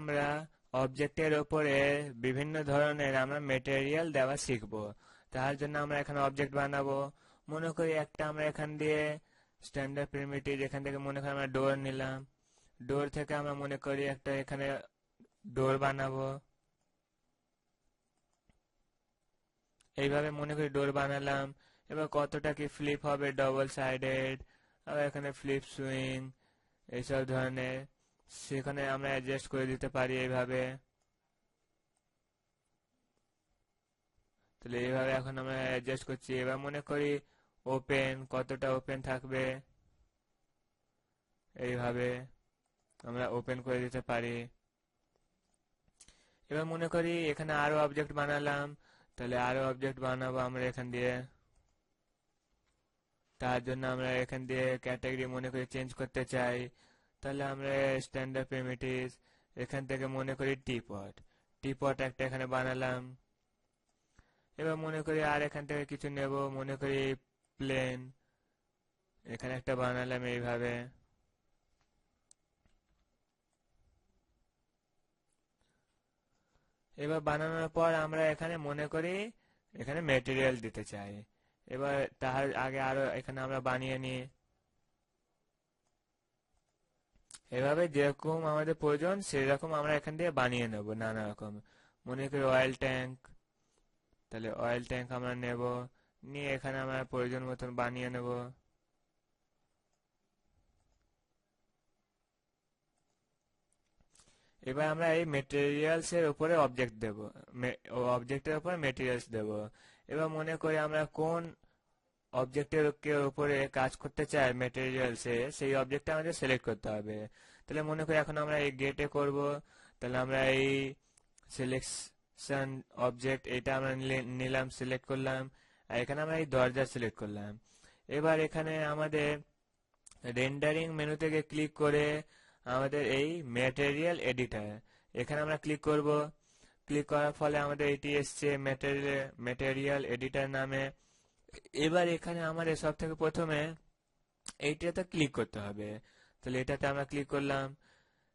আমরা অবজেক্টের উপরে বিভিন্ন ধরনের আমরা মেটেরিয়াল দেওয়া শিখবো। তার জন্য আমরা এখানে অবজেক্ট বানাবো। মনে করি একটা আমরা এখান দিয়ে স্ট্যান্ডার্ড প্রিমিটিভ, এখান থেকে মনে করি আমরা ডোর নিলাম। ডোর থেকে আমরা মনে করি একটা এখানে ডোর বানাবো। এইভাবে মনে করি ডোর বানালাম। এবার কতটা কি ফ্লিপ হবে, ডবল সাইডেড, আবার এখানে ফ্লিপ সুইং, এইসব ধরনের সেখানে আমরা অ্যাডজাস্ট করে দিতে পারি এইভাবে। তাহলে এইভাবে এখন আমরা অ্যাডজাস্ট করছি। এবার মনে করি ওপেন, কতটা ওপেন থাকবে, এইভাবে আমরা ওপেন করে দিতে পারি। এবার মনে করি এখানে আরো অবজেক্ট বানালাম, তাহলে আরো অবজেক্ট বানাবো আমরা এখান দিয়ে। তার জন্য আমরা এখান দিয়ে ক্যাটাগরি মনে করি চেঞ্জ করতে চাই, তাহলে আমরা স্ট্যান্ডার্ড প্রিমিটিভ, এখান থেকে মনে করি টিপট, টিপট একটা এখানে বানালাম। এবার মনে করি আর এখান থেকে কিছু নেব, মনে করি প্লেন, এখানে একটা বানালাম এইভাবে। এবার বানানোর পর আমরা এখানে মনে করি এখানে মেটেরিয়াল দিতে চাই। এবার তার আগে আরো এখানে আমরা বানিয়ে নিই। এভাবে যেরকম আমাদের প্রয়োজন সেরকম আমরা এখান দিয়ে বানিয়ে নেব নানা রকম। মনে করি অয়েল ট্যাঙ্ক, তাহলে অয়েল ট্যাঙ্ক আমরা নেব, নিয়ে এখানে আমরা প্রয়োজন মতন বানিয়ে নেব। এবার আমরা এই মেটেরিয়ালস এর উপরে অবজেক্ট দেব, অবজেক্টের উপরে মেটেরিয়ালস দেব। এবার মনে করি আমরা কোন অবজেক্টের উপরে কাজ করতে চাই মেটেরিয়ালসে, সেই অবজেক্টটা আমাদের সিলেক্ট করতে হবে। তাহলে মনে করি এখন আমরা এই গেটে করব, তাহলে আমরা এই সিলেকশন অবজেক্ট এটা আমরা নিলাম, সিলেক্ট করলাম, আর এখানে আমরা এই দরজা সিলেক্ট করলাম। এবার এখানে আমাদের রেন্ডারিং মেনু থেকে ক্লিক করে আমাদের এই ম্যাটেরিয়াল এডিটর, এখানে আমরা ক্লিক করব। ক্লিক করার ফলে আমাদের এটি এসছে ম্যাটেরিয়াল এডিটর নামে। এবার এখানে আমাদের সব থেকে প্রথমে এইটাতে ক্লিক করতে হবে, তাহলে এটাতে আমরা ক্লিক করলাম।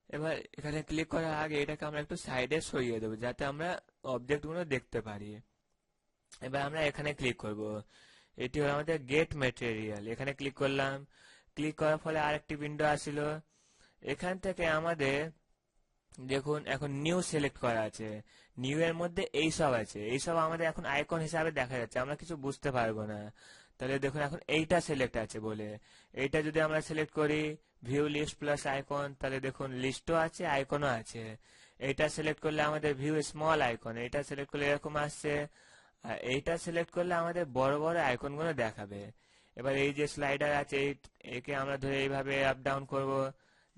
এবার এখানে ক্লিক করার আগে এটাকে আমরা একটু সাইডে সরিয়ে দেবো যাতে আমরা অবজেক্টগুলো দেখতে পারি। এবার আমরা এখানে ক্লিক করব, এটি হলো আমাদের গেট ম্যাটেরিয়াল, এখানে ক্লিক করলাম। ক্লিক করার ফলে আরেকটি উইন্ডো আসলো। এখান থেকে আমাদের দেখুন এখন নিউ সিলেক্ট করা আছে, নিউ এর মধ্যে এইসব আছে, এইসব আমাদের এখন আইকন হিসাবে দেখা যাচ্ছে, আমরা কিছু বুঝতে পারবো না। তাহলে দেখুন এখন এইটা সিলেক্ট আছে বলে, এইটা যদি আমরা সিলেক্ট করি ভিউ লিস্ট প্লাস আইকন, তাহলে দেখুন লিস্টও আছে আইকনও আছে। এইটা সিলেক্ট করলে আমাদের ভিউ স্মল আইকন, এইটা সিলেক্ট করলে এরকম আসছে, আর এইটা সিলেক্ট করলে আমাদের বড় বড় আইকন গুলো দেখাবে। এবার এই যে স্লাইডার আছে একে আমরা ধরে এইভাবে আপ ডাউন করব।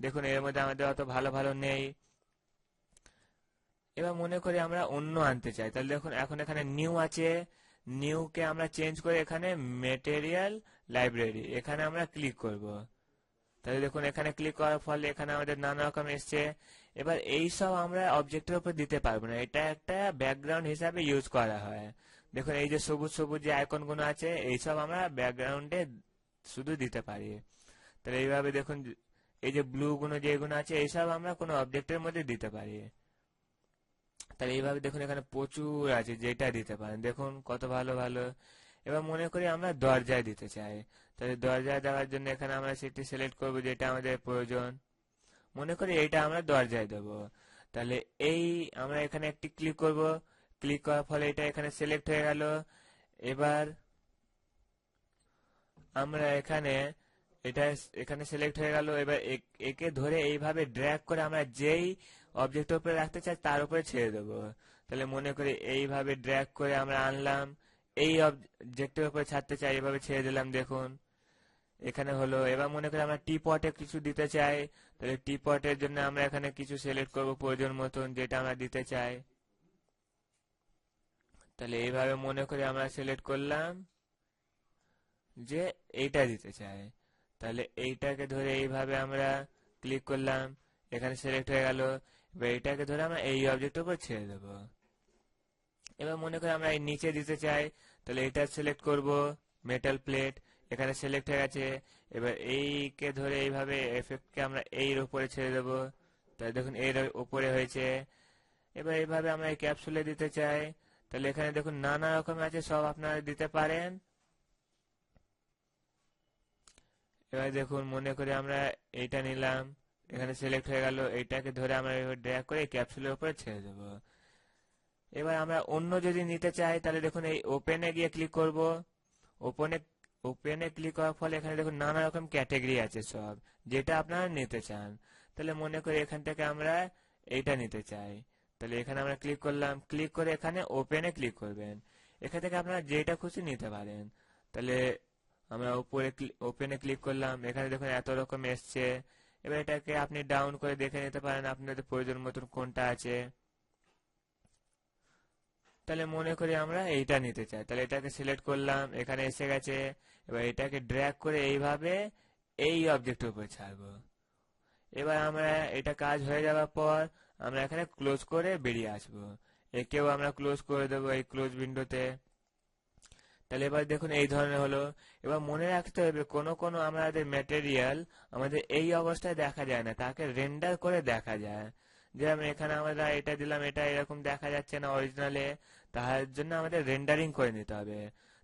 দেখুন এর মধ্যে আমাদের অত ভালো ভালো নেই। এবার মনে করি আমরা অন্য আনতে চাই, তাহলে দেখুন এখন এখানে নিউ আছে, নিউকে আমরা চেঞ্জ করে এখানে মেটেরিয়াল লাইব্রেরি, এখানে আমরা ক্লিক করব। তাহলে দেখুন এখানে ক্লিক করার ফলে এখানে আমাদের নানা রকম এসছে। এবার এই সব আমরা অবজেক্টের উপর দিতে পারবো না, এটা একটা ব্যাকগ্রাউন্ড হিসাবে ইউজ করা হয়। দেখুন এই যে সবুজ সবুজ যে আইকন গুলো আছে এইসব আমরা ব্যাকগ্রাউন্ডে শুধু দিতে পারি। তাহলে এইভাবে দেখুন এই যে ব্লু গুলো যেগুলো আছে এইসব আমরা কোনো অবজেক্টের মধ্যে দিতে পারি। তাহলে এইভাবে দেখুন এখানে প্রচুর আছে যেটা দিতে পারেন, দেখুন কত ভালো ভালো। এবার মনে করি আমরা দরজায় দিতে চাই, তাহলে দরজায় দেওয়ার জন্য এখানে আমরা সেটি সিলেক্ট করব যেটা আমাদের প্রয়োজন। মনে করি এইটা আমরা দরজায় দেব, তাহলে এই আমরা এখানে একটি ক্লিক করব। ক্লিক করার ফলে এটা এখানে সিলেক্ট হয়ে গেল। এবার আমরা এখানে এটা এখানে সিলেক্ট হয়ে গেল। এবার একে ধরে এইভাবে ড্র্যাগ করে আমরা যেই অবজেক্টের উপরে রাখতে চাই তার উপরে ছেড়ে দেবো। তাহলে মনে করি এইভাবে ড্র্যাগ করে আমরা আনলাম, এই অবজেক্টের উপরে ছাড়তে চাই, এভাবে ছেড়ে দিলাম, দেখুন এখানে হলো। এবার মনে করি আমরা টি পটে কিছু দিতে চাই, তাহলে টি পটের জন্য আমরা এখানে কিছু সিলেক্ট করব প্রয়োজন মতন যেটা আমরা দিতে চাই। তাহলে এইভাবে মনে করি আমরা সিলেক্ট করলাম যে এইটা দিতে চাই, তাহলে এইটাকে ধরে এইভাবে আমরা ক্লিক করলাম, এখানে সিলেক্ট হয়ে গেল। এবার এইটাকে ধরে আমরা এই অবজেক্টের উপর ছেড়ে দেব। এবার মনে করি আমরা এই নিচে দিতে চাই, তাহলে এটা সিলেক্ট করব মেটাল প্লেট, এখানে সিলেক্ট হয়ে গেছে। এবার এইকে ধরে এইভাবে এফেক্টকে আমরা এর উপরে ছেড়ে দেব, তাহলে দেখুন এর উপরে হয়েছে। এবার এইভাবে আমরা এই ক্যাপসুলে দিতে চাই, তাহলে এখানে দেখুন নানা রকম আছে, সব আপনারা দিতে পারেন। এবার দেখুন মনে করে আমরা এইটা নিলাম, এখানে সিলেক্ট হয়ে গেল, এইটাকে ধরে আমরা ড্র্যাগ করে ক্যাপসুলের উপরে ছেড়ে দেবো। এবার আমরা অন্য যদি নিতে চাই তাহলে দেখুন এই ওপেনে গিয়ে ক্লিক করব। ওপেনে ওপেনে ক্লিক করার ফলে এখানে দেখুন নানা রকম ক্যাটাগরি আছে সব, যেটা আপনারা নিতে চান। তাহলে মনে করি এখান থেকে আমরা এইটা নিতে চাই, তাহলে এখানে আমরা ক্লিক করলাম, ক্লিক করে এখানে ওপেনে ক্লিক করবেন। এখান থেকে আপনারা যেটা খুশি নিতে পারেন। তাহলে আমরা উপরে ওপেনে ক্লিক করলাম, এখানে দেখুন এত রকম এসছে। এবার এটাকে আপনি ডাউন করে দেখে নিতে পারেন আপনাদের প্রয়োজন মতন কোনটা আছে। তাহলে মনে করি আমরা এইটা নিতে চাই, তাহলে এটাকে সিলেক্ট করলাম, এখানে এসে গেছে। এবার এটাকে ড্র্যাগ করে এইভাবে এই অবজেক্টের উপর ছাড়বো। এবার আমরা এটা কাজ হয়ে যাওয়ার পর আমরা এখানে ক্লোজ করে বেরিয়ে আসবো। একেও আমরা ক্লোজ করে দেবো এই ক্লোজ উইন্ডোতে। তাহলে এবার দেখুন এই ধরনের হলো। এবার মনে রাখতে হবে কোনো কোনো আমাদের ম্যাটেরিয়াল আমাদের এই অবস্থায় দেখা যায় না, তাকে রেন্ডার করে দেখা যায়। যেমন এখানে আমরা এটা দিলাম, এটা এরকম দেখা যাচ্ছে না অরিজিনালে, তার জন্য আমাদের রেন্ডারিং করে নিতে হবে।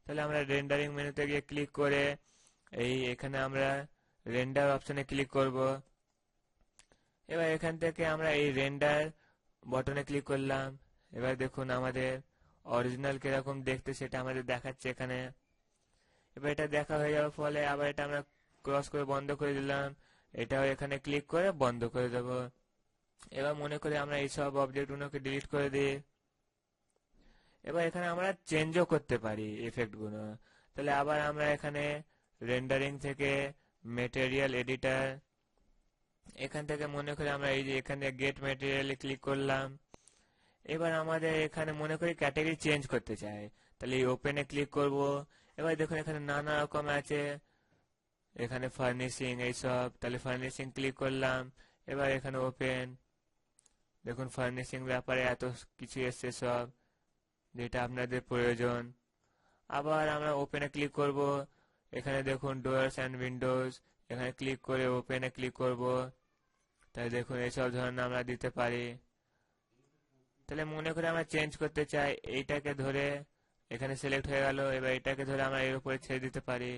তাহলে আমরা রেন্ডারিং মেনুতে গিয়ে ক্লিক করে এই এখানে আমরা রেন্ডার অপশনে ক্লিক করব। এবার এখান থেকে আমরা এই রেন্ডার বটনে ক্লিক করলাম। এবার দেখুন আমাদের অরিজিনাল কিরকম দেখতে সেটা আমাদের দেখাচ্ছে এখানে। এবার এটা দেখা হয়ে যাওয়ার ফলে আবার এটা আমরা ক্রস করে বন্ধ করে দিলাম, এটাও এখানে ক্লিক করে বন্ধ করে দেব। এবার মনে করি আমরা এই সব অবজেক্টগুলোকে ডিলিট করে দিই। এবার এখানে আমরা চেঞ্জও করতে পারি এফেক্টগুলো। তাহলে আবার আমরা এখানে রেন্ডারিং থেকে মেটেরিয়াল এডিটর, এখান থেকে মনে করি আমরা এই যে এখানে গেট মেটেরিয়ালে ক্লিক করলাম। এবার আমাদের এখানে মনে করি ক্যাটাগরি চেঞ্জ করতে চাই, তাহলে এই ওপেনে ক্লিক করব। এবার দেখুন এখানে নানা রকম আছে, এখানে ফার্নিশিং এইসব, তাহলে ফার্নিশিং ক্লিক করলাম। এবার এখানে ওপেন, দেখুন ফার্নিশিং ব্যাপারে এত কিছু এসছে সব, যেটা আপনাদের প্রয়োজন। আবার আমরা ওপেনে ক্লিক করব, এখানে দেখুন ডোরস অ্যান্ড উইন্ডোজ, এখানে ক্লিক করে ওপেনে ক্লিক করব। তাহলে দেখুন এইসব ধরনের আমরা দিতে পারি। তাহলে মনে করে আমরা চেঞ্জ করতে চাই, এইটাকে ধরে এখানে সিলেক্ট হয়ে গেল, এবার এটাকে ধরে আমরা এর উপরে ছেড়ে দিতে পারি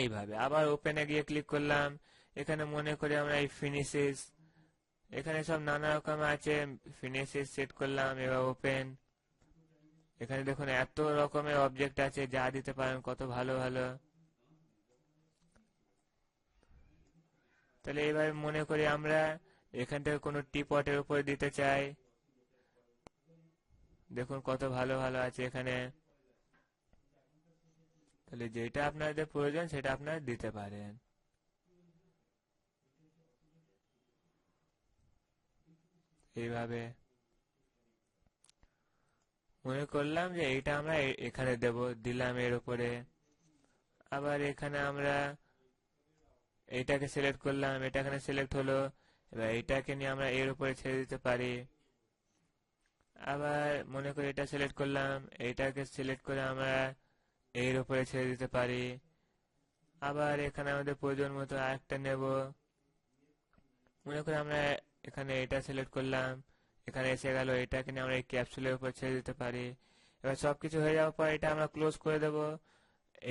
এইভাবে। আবার ওপেনে গিয়ে ক্লিক করলাম, এখানে মনে করে আমরা এই ফিনিশেস, এখানে সব নানা রকম আছে, ফিনিশেস সেট করলাম। এবার ওপেন, এখানে দেখুন এত রকমের অবজেক্ট আছে, যা দিতে পারেন কত ভালো ভালো। তাহলে এইভাবে মনে করি আমরা এখান থেকে কোনো টিপটের উপরে দিতে চাই, দেখুন কত ভালো ভালো আছে এখানে। তাহলে যেটা আপনাদের প্রয়োজন সেটা আপনারা দিতে পারেন এইভাবে। মনে করলাম যে এইটা আমরা এখানে দেব, দিলাম এর উপরে। আবার এখানে আমরা এইটাকে সিলেক্ট করলাম, এটা এখানে সিলেক্ট হলো। এবার এইটাকে নিয়ে আমরা এর উপরে ছেড়ে দিতে পারি। আবার মনে করি এটা সিলেক্ট করলাম, এইটাকে সিলেক্ট করে আমরা এর উপরে ছেড়ে দিতে পারি। আবার এখানে আমাদের প্রয়োজন মতো আরেকটা নেব, মনে করি আমরা এখানে এটা সিলেক্ট করলাম, এখানে এসে গেল, এটাকে নিয়ে আমরা এই ক্যাপসুলের উপর ছেড়ে দিতে পারি। এবার সবকিছু হয়ে যাওয়ার পর এটা আমরা ক্লোজ করে দেব,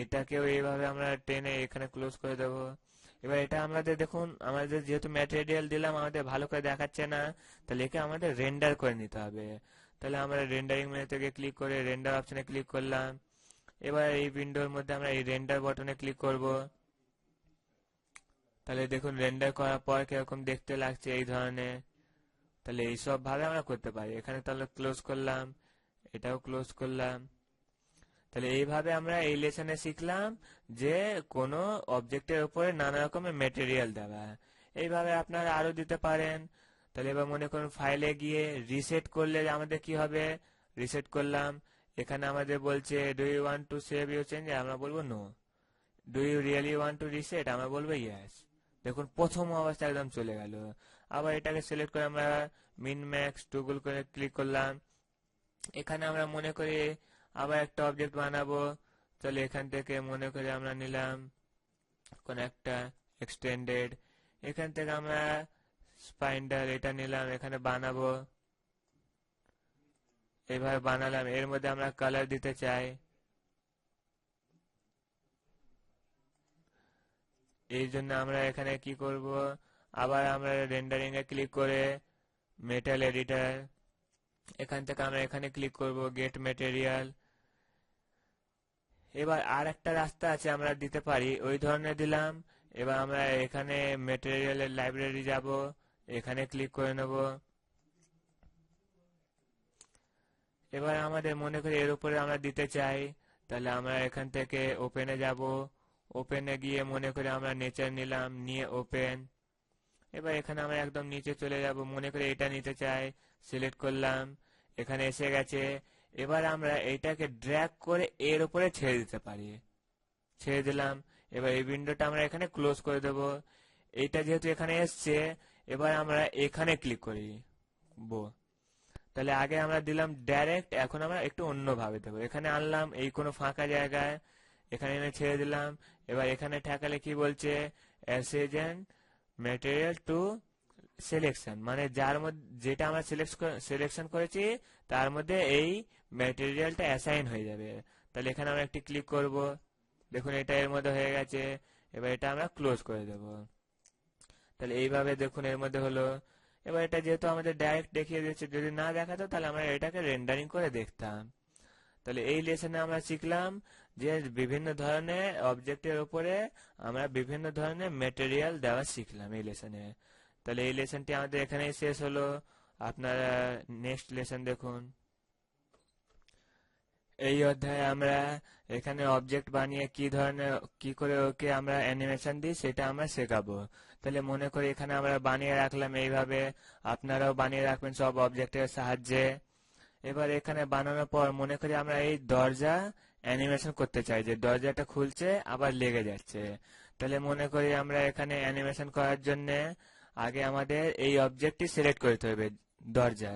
এটাকেও এইভাবে আমরা টেনে এখানে ক্লোজ করে দেব। এবার এটা আমাদের দেখুন, আমাদের যেহেতু ম্যাটেরিয়াল দিলাম আমাদের ভালো করে দেখাচ্ছে না, তাহলে একে আমাদের রেন্ডার করে নিতে হবে। তাহলে আমরা রেন্ডারিং মেনু থেকে ক্লিক করে রেন্ডার অপশনে ক্লিক করলাম। এবার এই উইন্ডোর মধ্যে আমরা এই রেন্ডার বাটনে ক্লিক করব। তাহলে দেখুন রেন্ডার করার পর কিরকম দেখতে লাগছে এই ধরনের। তাহলে এইসব ভাবে আমরা করতে পারি। এখানে তাহলে ক্লোজ করলাম, এটাও ক্লোজ করলাম। তাহলে এইভাবে আমরা এই লেসনে শিখলাম যে কোনো অবজেক্টের উপরে নানা রকমের মেটেরিয়াল দেওয়া, এইভাবে আপনারা আরো দিতে পারেন। তাহলে এবার মনে করুন ফাইলে গিয়ে রিসেট করলে আমাদের কি হবে, রিসেট করলাম, এখানে আমাদের বলছে do you want to save your change, আমরা বলবো no. Do you really want to reset, আমরা বলবো ইয়েস। দেখুন প্রথম অবস্থা একদম চলে গেল। আবার এটাকে সিলেক্ট করে আমরা মিন ম্যাক্স টুগুল করে ক্লিক করলাম। এখানে আমরা মনে করি আবার একটা অবজেক্ট বানাবো, তাহলে এখান থেকে মনে করি আমরা নিলাম কোন একটা এক্সটেন্ডেড, এখান থেকে আমরা স্পাইন্ডাল এটা নিলাম, এখানে বানাবো, এইভাবে বানালাম। এর মধ্যে আমরা কালার দিতে চাই, এই জন্য আমরা এখানে কি করব, আবার আমরা রেন্ডারিং এ ক্লিক করে মেটাল এডিটর, এখান থেকে আমরা এখানে ক্লিক করব গেট মেটেরিয়াল। এবার আর একটা রাস্তা আছে, আমরা দিতে পারি ওই ধরনের দিলাম। এবার আমরা এখানে মেটেরিয়ালের লাইব্রেরি যাব, এখানে ক্লিক করে নেব। এবার আমাদের মনে করি এর উপরে আমরা দিতে চাই, তাহলে আমরা এখান থেকে ওপেনে যাব, ওপেনে গিয়ে মনে করি আমরা নেচার নিলাম, নিয়ে ওপেন। এবার এখানে আমরা একদম নিচে চলে যাব, মনে করি এটা নিতে চাই, সিলেক্ট করলাম, এখানে এসে গেছে। এবার আমরা এইটাকে ড্র্যাগ করে এর উপরে ছেড়ে দিতে পারি, ছেড়ে দিলাম। এবার এই উইন্ডোটা আমরা এখানে ক্লোজ করে দেব। এইটা যেহেতু এখানে এসছে, এবার আমরা এখানে ক্লিক করি তাহলে আগে আমরা দিলাম ডাইরেক্ট, এখন আমরা একটু অন্যভাবে দেবো। এখানে আনলাম এই কোনো ফাঁকা জায়গায়, এখানে এনে ছেড়ে দিলাম। এবার এখানে ঠেকালে কি বলছে, অ্যাসেজেন্ট ম্যাটেরিয়াল টু সিলেকশন, মানে যার মধ্যে যেটা আমরা সিলেকশন করেছি তার মধ্যে এই ম্যাটেরিয়ালটা অ্যাসাইন হয়ে যাবে। তাহলে এখানে আমরা একটি ক্লিক করব, দেখুন এটা এর মধ্যে হয়ে গেছে। এবার এটা আমরা ক্লোজ করে দেব। তাহলে এইভাবে দেখুন এর মধ্যে হলো। এবার এটা যেহেতু আমাদের ডাইরেক্ট দেখিয়ে দিচ্ছে, যদি না দেখাতো তাহলে আমরা এটাকে রেন্ডারিং করে দেখতাম। তাহলে এই লেসনে আমরা শিখলাম যে বিভিন্ন ধরনের অবজেক্টের উপরে আমরা বিভিন্ন ধরনের মেটেরিয়াল দেওয়া শিখলাম এই লেসনে। তাহলে এই লেসনটি আমাদের এখানেই শেষ হলো। আপনারা নেক্সট লেসন দেখুন। এই অধ্যায়ে আমরা এখানে অবজেক্ট বানিয়ে কি করে ওকে আমরা অ্যানিমেশন দিই সেটা আমরা শেখাবো। তাহলে মনে করি এখানে আমরা বানিয়ে রাখলাম এইভাবে, আপনারাও বানিয়ে রাখবেন সব অবজেক্টের সাহায্যে। এবার এখানে বানানোর পর মনে করি আমরা এই দরজা অ্যানিমেশন করতে চাই, যে দরজাটা খুলছে আবার লেগে যাচ্ছে। তাহলে মনে করি আমরা এখানে অ্যানিমেশন করার জন্য আগে আমাদের এই অবজেক্টটি সিলেক্ট করতে হবে, দরজা।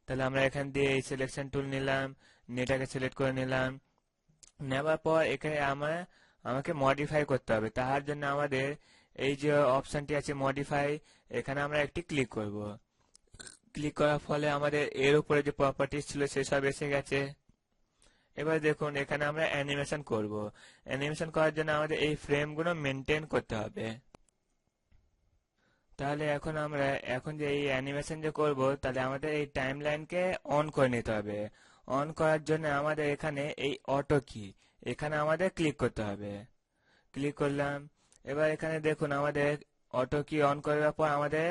তাহলে আমরা এখান দিয়ে এই সিলেকশন টুল নিলাম, এটাকে সিলেক্ট করে নিলাম। নেওয়ার পর এখানে আমাকে মডিফাই করতে হবে। তার জন্য আমাদের এই যে অপশনটি আছে মডিফাই, এখানে আমরা একটি ক্লিক করব। ক্লিক করার ফলে আমাদের এর উপরে যে প্রপার্টিজ ছিল সেসব এসে গেছে। এবার দেখুন এখানে আমরা অ্যানিমেশন করব। অ্যানিমেশন করার জন্য আমাদের এই ফ্রেমগুলো মেনটেন করতে হবে। তাহলে এখন যে এই অ্যানিমেশন যে করব, তাহলে আমাদের এই টাইমলাইনকে অন করে নিতে হবে। অন করার জন্য আমাদের এখানে এই অটো কি, এখানে আমাদের ক্লিক করতে হবে। ক্লিক করলাম। এবার এখানে দেখুন আমাদের অটো কি অন করার পর আমাদের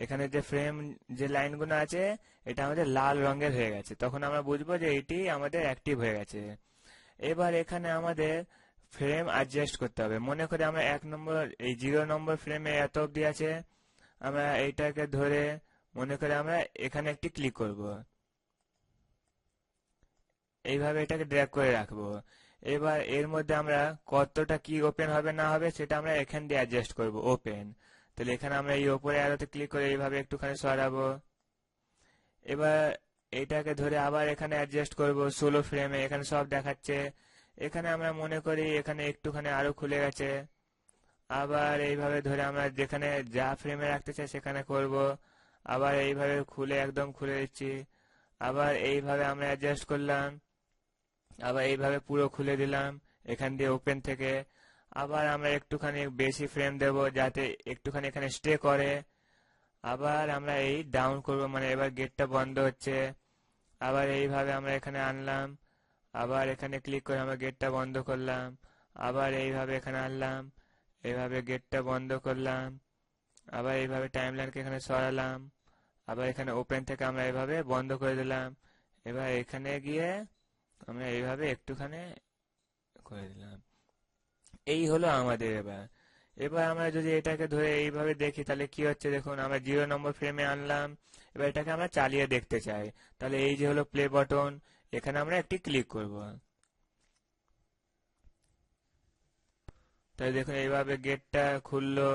এখানে যে ফ্রেম যে লাইনগুলো আছে এটা আমাদের লাল রঙের হয়ে গেছে, তখন আমরা বুঝবো যে এটি আমাদের অ্যাক্টিভ হয়ে গেছে। এবার এখানে আমাদের ফ্রেম অ্যাডজাস্ট করতে হবে। মনে করি আমরা 1 নম্বর এই 0 নম্বর ফ্রেমে এত অব্দি আছে, আমরা এইটাকে ধরে মনে করি আমরা এখানে একটি ক্লিক করব, এইভাবে এটাকে ড্র্যাগ করে রাখবো। এবার এর মধ্যে আমরা কতটা কি ওপেন হবে না হবে সেটা আমরা এখান দিয়ে অ্যাডজাস্ট করব, ওপেন। তাহলে এখানে আমরা এই উপরে আরোতে ক্লিক করে এইভাবে একটুখানি সরাবো। এবার এইটাকে ধরে আবার এখানে অ্যাডজাস্ট করব 16 ফ্রেমে, এখানে সব দেখাচ্ছে। এখানে আমরা মনে করি এখানে একটুখানি আরো খুলে গেছে। আবার এইভাবে ধরে আমরা যেখানে যা ফ্রেমে রাখতে চাই সেখানে করব। আবার এইভাবে খুলে একদম খুলে দিচ্ছি। আবার এইভাবে আমরা অ্যাডজাস্ট করলাম। আবার এইভাবে পুরো খুলে দিলাম এখান দিয়ে ওপেন থেকে। আবার আমরা একটুখানি বেশি ফ্রেম দেব যাতে একটুখানি এখানে স্টে করে। আবার আমরা এই ডাউন করব, মানে এবার গেটটা বন্ধ হচ্ছে। আবার এইভাবে আমরা এখানে আনলাম, আবার এখানে ক্লিক করে আমরা গেটটা বন্ধ করলাম। আবার এইভাবে এখানে আনলাম, এইভাবে গেটটা বন্ধ করলাম। আবার এইভাবে টাইমলাইনকে এখানে সরালাম। আবার এখানে ওপেন থেকে আমরা এইভাবে বন্ধ করে দিলাম। এবার এখানে গিয়ে আমরা এইভাবে একটুখানি করে দিলাম। এই হলো আমাদের। এবার এবার আমরা যদি এটাকে ধরে এইভাবে দেখি তাহলে কি হচ্ছে দেখুন, আমরা 0 নম্বর ফ্রেমে আনলাম। এবার এটাকে আমরা চালিয়ে দেখতে চাই, তাহলে এই যে হলো প্লে বাটন, এখানে আমরা একটি ক্লিক করব। তাহলে দেখুন এইভাবে গেটটা খুললো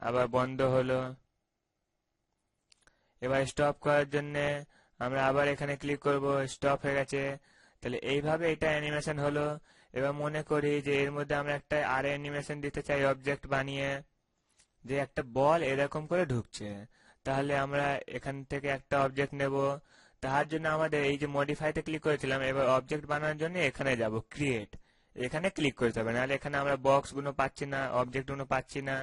আবার বন্ধ হলো। এবার স্টপ করার জন্য আমরা আবার এখানে ক্লিক করব, স্টপ হয়ে গেছে। তাহলে এইভাবে এটা অ্যানিমেশন হলো। এবার মনে করি যে এর মধ্যে আমরা একটা আর অ্যানিমেশন দিতে চাই অবজেক্ট বানিয়ে, যে একটা বল এরকম করে ঢুকছে। তাহলে আমরা এখান থেকে একটা অবজেক্ট নেব। তার জন্য আমাদের এই যে মডিফাইতে ক্লিক করেছিলাম, এবার অবজেক্ট বানানোর জন্য এখানে যাব ক্রিয়েট, এখানে ক্লিক করতে হবে, নাহলে এখানে আমরা বক্স গুলো পাচ্ছি না, অবজেক্ট গুলো পাচ্ছি না।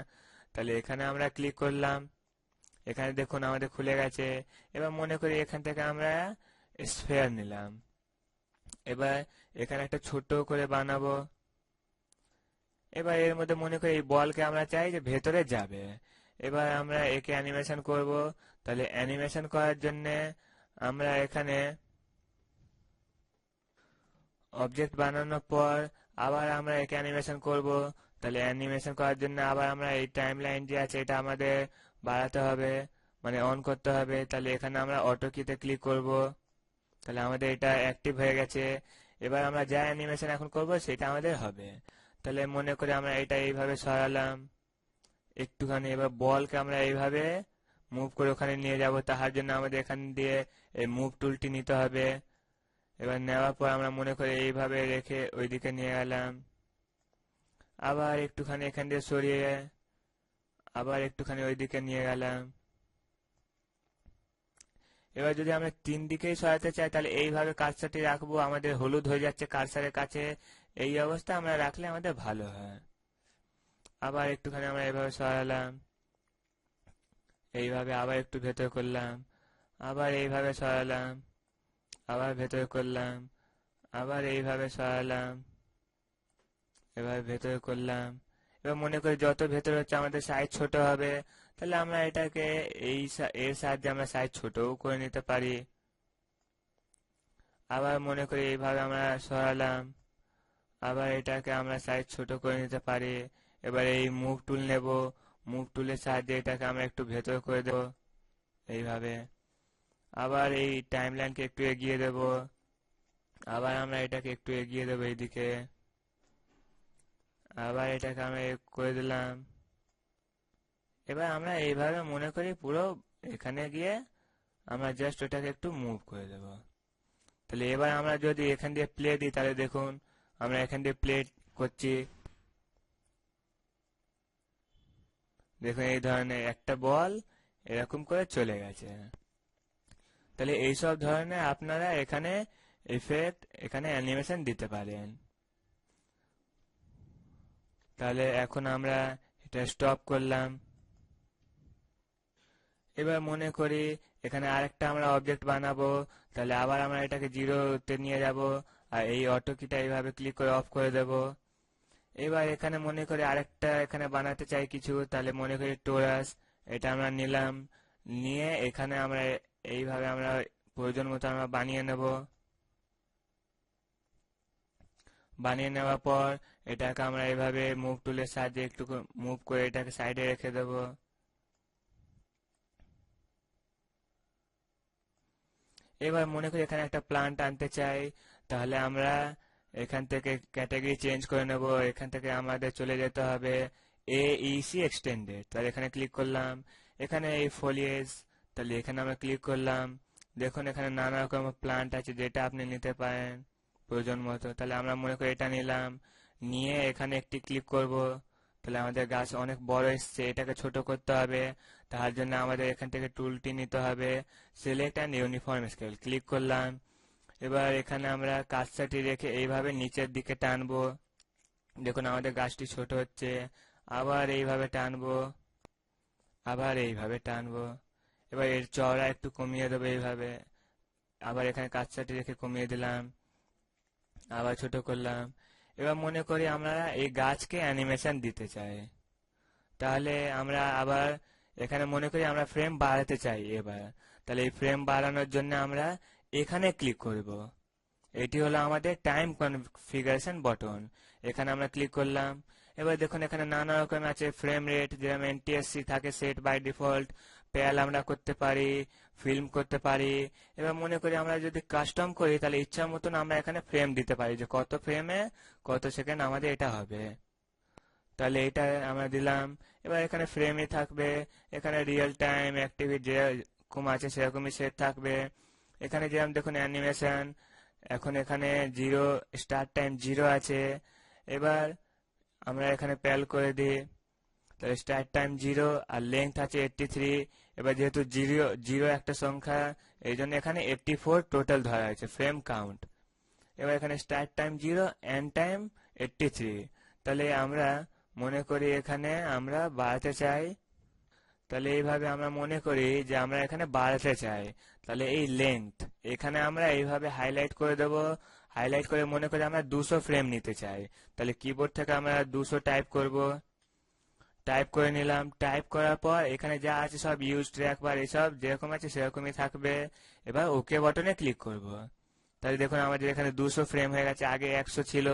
তাহলে এখানে আমরা ক্লিক করলাম, এখানে দেখুন আমাদের খুলে গেছে। এবার মনে করি এখান থেকে আমরা স্ফিয়ার নিলাম। এবার এখানে একটা ছোট করে বানাবো। এবার এর মধ্যে মনে করি এই বলকে আমরা চাই যে ভেতরে যাবে। এবার আমরা একে অ্যানিমেশন করব। তাহলে অ্যানিমেশন করার জন্য আমরা এখানে অবজেক্ট বানানোর পর আবার আমরা একে অ্যানিমেশন করব। তাহলে অ্যানিমেশন করার জন্য আবার আমরা এই টাইম লাইন যে আছে এটা আমাদের বাড়াতে হবে, মানে অন করতে হবে। তাহলে এখানে আমরা অটো কিতে ক্লিক করব। তাহলে আমাদের এটা অ্যাক্টিভ হয়ে গেছে। এবার আমরা যা অ্যানিমেশন এখন করব সেটা আমাদের হবে। তাহলে মনে করি আমরা এটা এইভাবে সরালাম একটুখানি। এবার বলকে আমরা এইভাবে মুভ করে ওখানে নিয়ে যাব। তার জন্য আমাদের এখান দিয়ে এই মুভ টুলটি নিতে হবে। এবার নেওয়ার পর আমরা মনে করি এইভাবে রেখে ওইদিকে নিয়ে গেলাম। আবার একটুখানি এখান দিয়ে সরিয়ে আবার একটুখানি ওইদিকে নিয়ে গেলাম। এবার যদি আমরা তিন দিকেই সরাতে চাই তাহলে এইভাবে কার্সারটি রাখবো। আমাদের হলুদ হয়ে যাচ্ছে কার্সারের কাছে, এই অবস্থা আমরা রাখলে আমাদের ভালো হয়। আবার একটুখানি আমরা এইভাবে সরালাম, এইভাবে আবার একটু ভেতর করলাম, আবার এইভাবে সরালাম, আবার ভেতর করলাম, আবার এইভাবে সরালাম, এবার ভেতরে করলাম। এবার মনে করি যত ভেতরে হচ্ছে আমাদের সাইজ ছোট হবে, তাহলে আমরা এটাকে এর সাহায্যে আমরা সাইজ ছোটও করে নিতে পারি। আবার মনে করি এইভাবে আমরা সরালাম, আবার এটাকে আমরা সাইজ ছোট করে নিতে পারি। এবার এই মুভ টুল নেব, মুভ টুলের সাহায্যে এটাকে আমরা একটু ভেতর করে দেব এইভাবে। আবার এই টাইমলাইনকে একটু এগিয়ে দেব, আবার আমরা এটাকে একটু এগিয়ে দেবো এইদিকে, আবার এটাকে আমরা করে দিলাম। এবার আমরা এইভাবে মনে করি পুরো এখানে গিয়ে আমরা জাস্ট ওটাকে একটু মুভ করে দেব। তাহলে এবার আমরা যদি এখান দিয়ে প্লে দিই তাহলে দেখুন আমরা এখান দিয়ে প্লে করছি, দেখুন এই ধরনের একটা বল এরকম করে চলে গেছে। তাহলে এইসব ধরনের আপনারা এখানে এফেক্ট, এখানে অ্যানিমেশন দিতে পারেন। তাহলে এখন আমরা এটা স্টপ করলাম। এবার মনে করি এখানে আরেকটা আমরা অবজেক্ট বানাবো। তাহলে আবার আমরা এটাকে 0-তে নিয়ে যাব, আর এই অটো কিটা এইভাবে ক্লিক করে অফ করে দেব। এবার এখানে মনে করি আরেকটা এখানে বানাতে চাই কিছু, তাহলে মনে করি টোরাস, এটা আমরা নিলাম, নিয়ে এখানে আমরা এইভাবে আমরা প্রয়োজন মতো আমরা বানিয়ে নেব। বানিয়ে নেওয়ার পর এটাকে আমরা এইভাবে মুভ টুলের সাহায্যে একটু মুভ করে এটাকে সাইডে রেখে দেব। এবার মনে করি এখানে একটা প্লান্ট আনতে চাই, তাহলে আমরা এখান থেকে ক্যাটাগরি চেঞ্জ করে নেব। এখান থেকে আমাদের চলে যেতে হবে AEC এক্সটেন্ডেড। তাহলে এখানে ক্লিক করলাম, এখানে এই ফলিয়েজ, তাহলে এখানে আমরা ক্লিক করলাম। দেখুন এখানে নানা রকম প্লান্ট আছে যেটা আপনি নিতে পারেন প্রয়োজন মতো। তাহলে আমরা মনে করি এটা নিলাম, নিয়ে এখানে একটি ক্লিক করব। তাহলে আমাদের গাছ অনেক বড় এসছে, এটাকে ছোট করতে হবে। তার জন্য আমাদের এখান থেকে টুলটি নিতে হবে, select and uniform scale, click করলাম। এবার এখানে আমরা কার্সারটি রেখে এইভাবে নিচের দিকে টানবো। দেখুন আমাদের গাছটি ছোট হচ্ছে। আবার এইভাবে টানবো, আবার এইভাবে টানবো। এবার এর চওড়া একটু কমিয়ে দেবো এইভাবে। আবার এখানে কার্সারটি রেখে কমিয়ে দিলাম, আবার ছোট করলাম। এবার মনে করি আমরা এই গাছকে অ্যানিমেশন দিতে চাই, তাহলে আমরা আবার এখানে মনে করি আমরা ফ্রেম বাড়াতে চাই। এবার তাহলে এই ফ্রেম বাড়ানোর জন্য আমরা এখানে ক্লিক করব। এটি হলো আমাদের টাইম কনফিগারেশন বটন, এখানে আমরা ক্লিক করলাম। এবার দেখুন এখানে নানা রকম আছে ফ্রেম রেট, যেরকম NTSC থাকে সেট বাই ডিফল্ট, প্যাল আমরা করতে পারি, ফিল্ম করতে পারি। এবার মনে করি আমরা যদি কাস্টম করি তাহলে ইচ্ছা মতন আমরা এখানে ফ্রেম দিতে পারি, যে কত ফ্রেমে কত সেকেন্ড আমাদের এটা হবে। তাহলে এটা আমরা দিলাম। এবার এখানে ফ্রেমই থাকবে, এখানে রিয়েল টাইম অ্যাক্টিভিটি যেরকম আছে সেরকমই সেট থাকবে। এখানে যেরকম দেখুন অ্যানিমেশন, এখন এখানে 0 স্টার্ট টাইম 0 আছে। এবার আমরা এখানে প্যাল করে দিই, তাহলে স্টার্ট টাইম 0 আর লেন্থ আছে 83। এবার যেহেতু জিরো জিরো একটা সংখ্যা, এই জন্য এখানে 84 টোটাল ধরা হয়েছে ফ্রেম কাউন্ট। এবার এখানে স্টার্ট টাইম 0, এন্ড টাইম 83। তাহলে আমরা মনে করি এখানে আমরা বাড়াতে চাই, তাহলে এইভাবে আমরা মনে করি যে আমরা এখানে বাড়াতে চাই, তাহলে এই লেন্থ এখানে আমরা এইভাবে হাইলাইট করে দেব। হাইলাইট করে মনে করি আমরা 200 ফ্রেম নিতে চাই, তাহলে কিবোর্ড থেকে আমরা 200 টাইপ করব। টাইপ করে নিলাম। টাইপ করার পর এখানে যা আছে সব ইউজ ট্র্যাক বার এসব যেরকম আছে সেরকমই থাকবে। এবার ওকে বাটনে ক্লিক করব। তাহলে দেখুন আমাদের এখানে 200 ফ্রেম হয়ে গেছে, আগে 100 ছিল।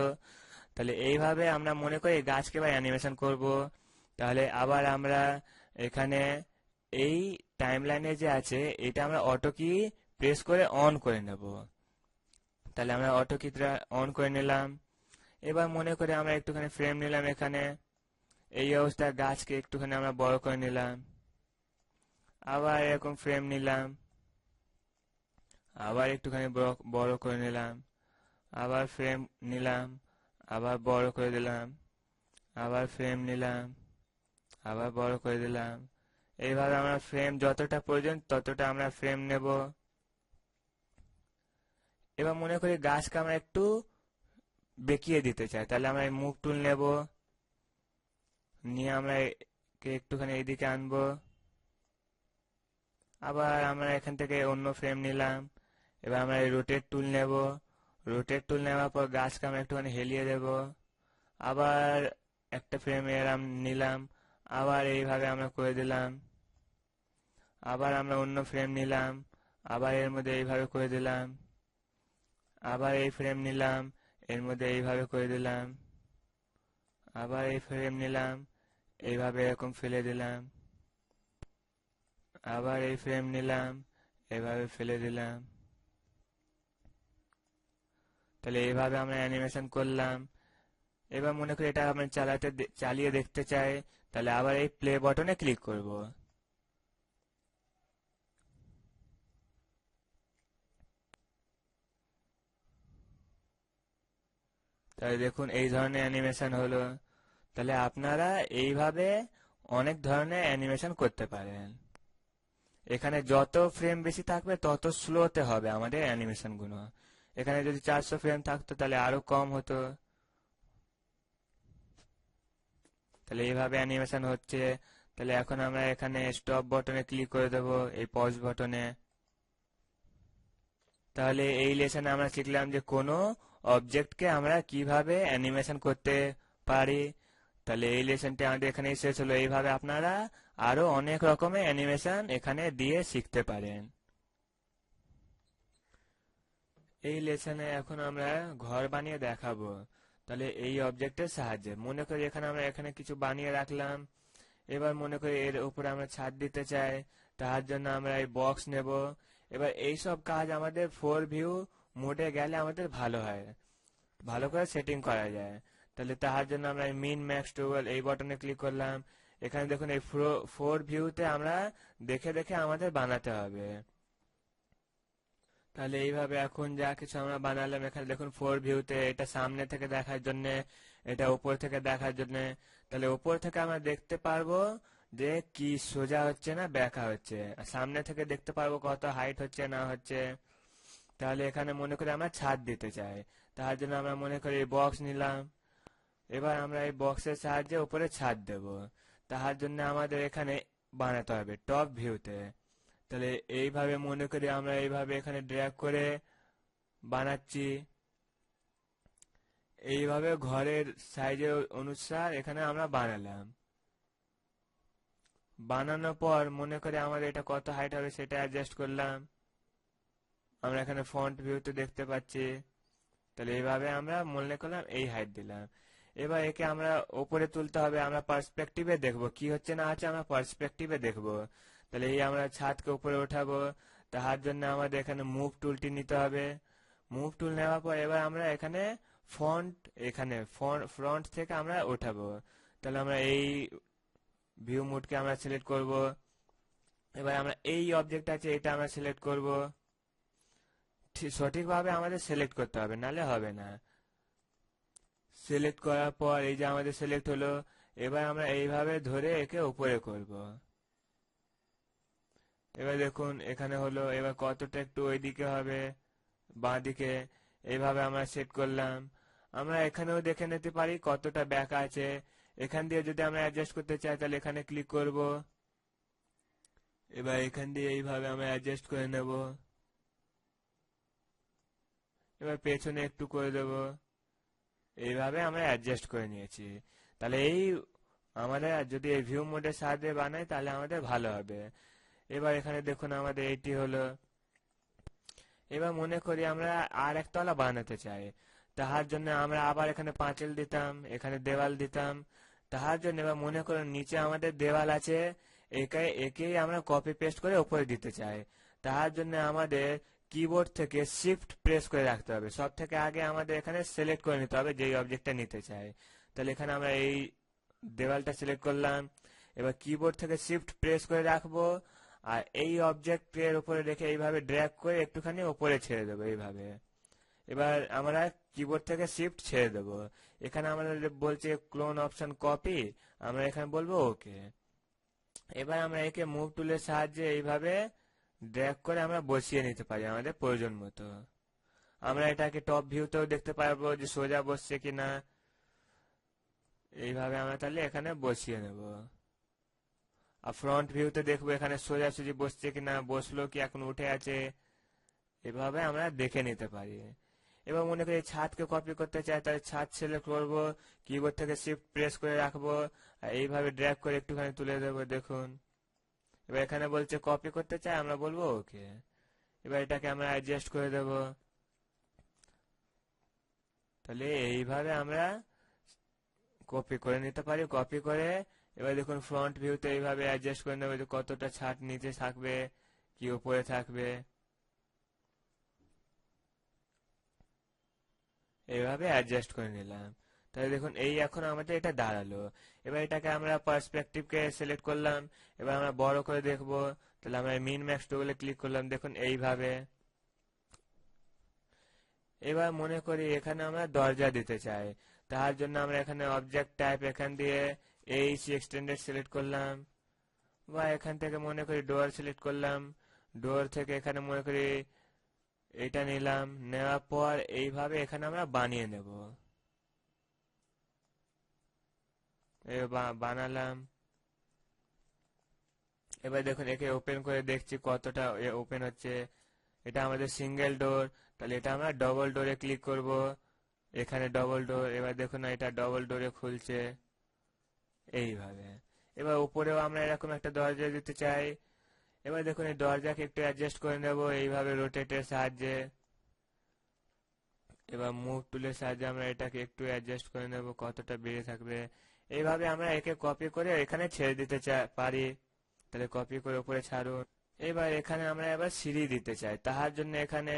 তাহলে এইভাবে আমরা মনে করি গাছকে এবার অ্যানিমেশন করব। তাহলে আবার আমরা এখানে এই টাইমলাইনে যে আছে এটা আমরা অটো কি প্রেস করে অন করে নেব। তাহলে আমরা অটো কিটা অন করে নিলাম। এবার মনে করে আমরা একটুখানি ফ্রেম নিলাম এখানে, এই অবস্থায় গাছকে একটুখানি আমরা বড় করে নিলাম। আবার এরকম ফ্রেম নিলাম, আবার একটুখানি বড় করে নিলাম। আবার ফ্রেম নিলাম, আবার বড় করে দিলাম। আবার ফ্রেম নিলাম, আবার বড় করে দিলাম। এইভাবে আমরা ফ্রেম যতটা প্রয়োজন ততটা আমরা ফ্রেম নেব। এবার মনে করি গাছকে আমরা একটু বেঁকিয়ে দিতে চাই, তাহলে আমরা এই মুভ টুল নেব, নিয়ে আমরা একে একটুখানি এইদিকে আনবো। আবার আমরা এখান থেকে অন্য ফ্রেম নিলাম। এবার আমরা এই রোটেট টুল নেব। রোটেট টুল নেওয়ার পর গাছকে আমরা একটুখানি হেলিয়ে দেব। আবার একটা ফ্রেম এরম নিলাম, আবার এইভাবে আমরা করে দিলাম। আবার আমরা অন্য ফ্রেম নিলাম, আবার এর মধ্যে এইভাবে করে দিলাম। আবার এই ফ্রেম নিলাম, এর মধ্যে এইভাবে করে দিলাম। আবার এই ফ্রেম নিলাম, এইভাবে এরকম ফেলে দিলাম। আবার এই ফ্রেম নিলাম, এইভাবে ফেলে দিলাম। তাহলে এইভাবে আমরা অ্যানিমেশন করলাম। এবার মনে করি এটা আমরা চালিয়ে দেখতে চাই, তাহলে আবার এই প্লে বাটনে ক্লিক করব। তাহলে দেখুন এই ধরনের অ্যানিমেশন হলো। তাহলে আপনারা এইভাবে অনেক ধরনের অ্যানিমেশন করতে পারেন। এখানে যত ফ্রেম বেশি থাকবে তত স্লোতে হবে আমাদের অ্যানিমেশন গুলো। এখানে যদি 400 ফ্রেম থাকতো তাহলে আরো কম হতো। তাহলে এইভাবে অ্যানিমেশন হচ্ছে। তাহলে এখন আমরা এখানে স্টপ বাটনে ক্লিক করে দেব, এই পজ বাটনে। তাহলে এই লেসনে আমরা শিখলাম যে কোনো অবজেক্টকে আমরা কিভাবে অ্যানিমেশন করতে পারি। তাহলে এই লেসনটি আমাদের এখানে শেষ হলো। এইভাবে আপনারা আরো অনেক রকমের অ্যানিমেশন এখানে দিয়ে শিখতে পারেন। এই লেসনে এখন আমরা ঘর বানিয়ে দেখাবো। তাহলে এই অবজেক্টের সাহায্যে মনে করি এখানে আমরা এখানে কিছু বানিয়ে রাখলাম। এবার মনে করি এর উপরে আমরা ছাদ দিতে চাই, তার জন্য আমরা এই বক্স নেব। এবার এই সব কাজ আমাদের 4 ভিউ মোডে গেলে আমাদের ভালো হয়, ভালো করে সেটিং করা যায়। তাহলে তার জন্য আমরা মিন ম্যাক্স টুল এই বাটনে ক্লিক করলাম। এখানে দেখুন এই 4 ভিউতে আমরা দেখে দেখে আমাদের বানাতে হবে। তাহলে এইভাবে এখন যা কিছু আমরা বানালাম এখানে দেখুন 4 ভিউতে, এটা সামনে থেকে দেখার জন্য, এটা উপর থেকে দেখার জন্য। তাহলে উপর থেকে আমরা দেখতে পারবো যে কি সোজা হচ্ছে না বেঁকা হচ্ছে, আর সামনে থেকে দেখতে পারবো কত হাইট হচ্ছে না হচ্ছে। তাহলে এখানে মনে করি আমরা ছাদ দিতে চাই, তার জন্য আমরা মনে করি বক্স নিলাম। এবার আমরা এই বক্সের সাহায্যে উপরে ছাদ দেব। তার জন্য আমাদের এখানে বানাতে হবে টপ ভিউতে। তাহলে এইভাবে মনে করি আমরা এইভাবে এখানে ড্র্যাগ করে বানাচ্ছি। এইভাবে ঘরের সাইজের অনুসার এখানে আমরা বানালাম। বানানোর পর মনে করি আমাদের এটা কত হাইট হবে সেটা অ্যাডজাস্ট করলাম। আমরা এখানে ফ্রন্ট ভিউতে দেখতে পাচ্ছি। তাহলে এইভাবে আমরা মনে করলাম এই হাইট দিলাম। এবার একে আমরা উপরে তুলতে হবে, আমরা পার্সপেক্টিভে দেখবো কি হচ্ছে না আছে, আমরা পার্সপেক্টিভে দেখবো। তাহলে এই আমরা ছাদকে উপরে উঠাবো, তার জন্য আমাদের এখানে মুভ টুলটি নিতে হবে। মুভ টুল নেওয়ার পর এবার আমরা এখানে এখানে ফ্রন্ট থেকে আমরা উঠাবো। তাহলে আমরা এই ভিউ মোডকে আমরা সিলেক্ট করব। এবার আমরা এই অবজেক্ট আছে এটা আমরা সিলেক্ট করব। সঠিকভাবে আমাদের সিলেক্ট করতে হবে, নালে হবে না। সিলেক্ট করার পর এই যে আমাদের সিলেক্ট হলো, এবার আমরা এইভাবে ধরে একে উপরে করব। এবার দেখুন এখানে হলো, এবার কতটা একটু ওইদিকে হবে, বাঁ দিকে, এইভাবে আমরা সেট করলাম। আমরা এখানেও দেখে নিতে পারি কতটা ব্যাক আছে। এখান দিয়ে যদি আমরা অ্যাডজাস্ট করতে চাই তাহলে এখানে ক্লিক করব। এবার এখান দিয়ে এইভাবে আমরা অ্যাডজাস্ট করে নেব। এবার পেছনে একটু করে দেব। এইভাবে আমরা অ্যাডজাস্ট করে নিয়েছি। তাহলে এই আমাদের যদি এই ভিউ মোডের সাহায্যে বানাই তাহলে আমাদের ভালো হবে। এবার এখানে দেখুন আমাদের এইটি হলো। এবার মনে করি আমরা আর একতলা বানাতে চাই, তাহার জন্য আমরা আবার এখানে পাঁচিল দিতাম, এখানে দেওয়াল দিতাম। তাহার জন্য এবার মনে করুন নিচে আমাদের দেওয়াল আছে, একেই আমরা কপি পেস্ট করে উপরে দিতে চাই। তাহার জন্য আমাদের কিবোর্ড থেকে শিফট প্রেস করে রাখতে হবে। সব থেকে আগে আমাদের এখানে সিলেক্ট করে নিতে হবে যেই অবজেক্টটা নিতে চাই। তাহলে এখানে আমরা এই দেওয়ালটা সিলেক্ট করলাম। এবার কিবোর্ড থেকে শিফট প্রেস করে রাখবো, আর এই অবজেক্টের উপরে রেখে এইভাবে ড্র্যাগ করে একটুখানি উপরে ছেড়ে দেবো এইভাবে। এবার আমরা কিবোর্ড থেকে শিফট ছেড়ে দেবো। এখানে আমাদের বলছে ক্লোন অপশন কপি, আমরা এখানে বলবো ওকে। এবার আমরা একে মুভ টুলের সাহায্যে এইভাবে ড্র্যাগ করে আমরা বসিয়ে নিতে পারি আমাদের প্রয়োজন মতো। আমরা এটাকে টপ ভিউতেও দেখতে পারবো যে সোজা বসছে কিনা। এইভাবে আমরা তাহলে এখানে বসিয়ে নেব। আর ফ্রন্ট ভিউতে দেখবো এখানে সোজাসুজি বসছে কিনা, বসলো কি এখন উঠে আছে। এভাবে আমরা দেখে নিতে পারি। এবার মনে করি ছাদকে কপি করতে চাই, তাহলে ছাদ সিলেক্ট করবো, কিবোর্ড থেকে শিফট প্রেস করে রাখবো, আর এইভাবে ড্র্যাগ করে একটুখানি তুলে দেবো। দেখুন এবার এখানে বলছে কপি করতে চাই, আমরা বলবো ওকে। এবার এটাকে আমরা অ্যাডজাস্ট করে দেব। তাহলে এইভাবে আমরা কপি করে নিতে পারি। কপি করে এবার দেখুন ফ্রন্ট ভিউতে এইভাবে অ্যাডজাস্ট করে নেবো যে কতটা ছাদ নিচে থাকবে কি উপরে থাকবে। এইভাবে অ্যাডজাস্ট করে নিলাম। তাহলে দেখুন এই এখন আমাদের এটা দাঁড়ালো। এবার এটাকে আমরা পার্সপেক্টিভকে সিলেক্ট করলাম। এবার আমরা বড় করে দেখবো, তাহলে আমরা মিন ম্যাক্স টুলে ক্লিক করলাম, দেখুন এইভাবে। এবার মনে করি এখানে আমরা দরজা দিতে চাই, তার জন্য আমরা এখানে অবজেক্ট টাইপ এখান দিয়ে এইচ এক্সটেন্ডেড সিলেক্ট করলাম, বা এখান থেকে মনে করি ডোর সিলেক্ট করলাম। ডোর থেকে এখানে মনে করি এটা নিলাম, নেওয়ার পর এইভাবে এখানে আমরা বানিয়ে নেব। বানালাম। এবার দেখুন একে ওপেন করে দেখছি কতটা ওপেন হচ্ছে। এটা আমাদের সিঙ্গেল ডোর, তাহলে এটা আমরা ডবল ডোরে ক্লিক করব। এখানে ডবল ডোর, এবার দেখুন না এটা ডবল ডোরে খুলছে এইভাবে। এবার উপরেও আমরা এরকম একটা দরজা দিতে চাই। এবার দেখুন এই দরজাকে একটু অ্যাডজাস্ট করে নেব এইভাবে রোটেটের সাহায্যে। এবার মুভ টুলের সাহায্যে আমরা এটাকে একটু অ্যাডজাস্ট করে নেব কতটা বেড়ে থাকবে। এইভাবে আমরা একে কপি করে এখানে ছেড়ে দিতে পারি। তাহলে কপি করে উপরে ছাড়ুন। এবার এখানে আমরা এবার সিঁড়ি দিতে চাই, তাহার জন্য এখানে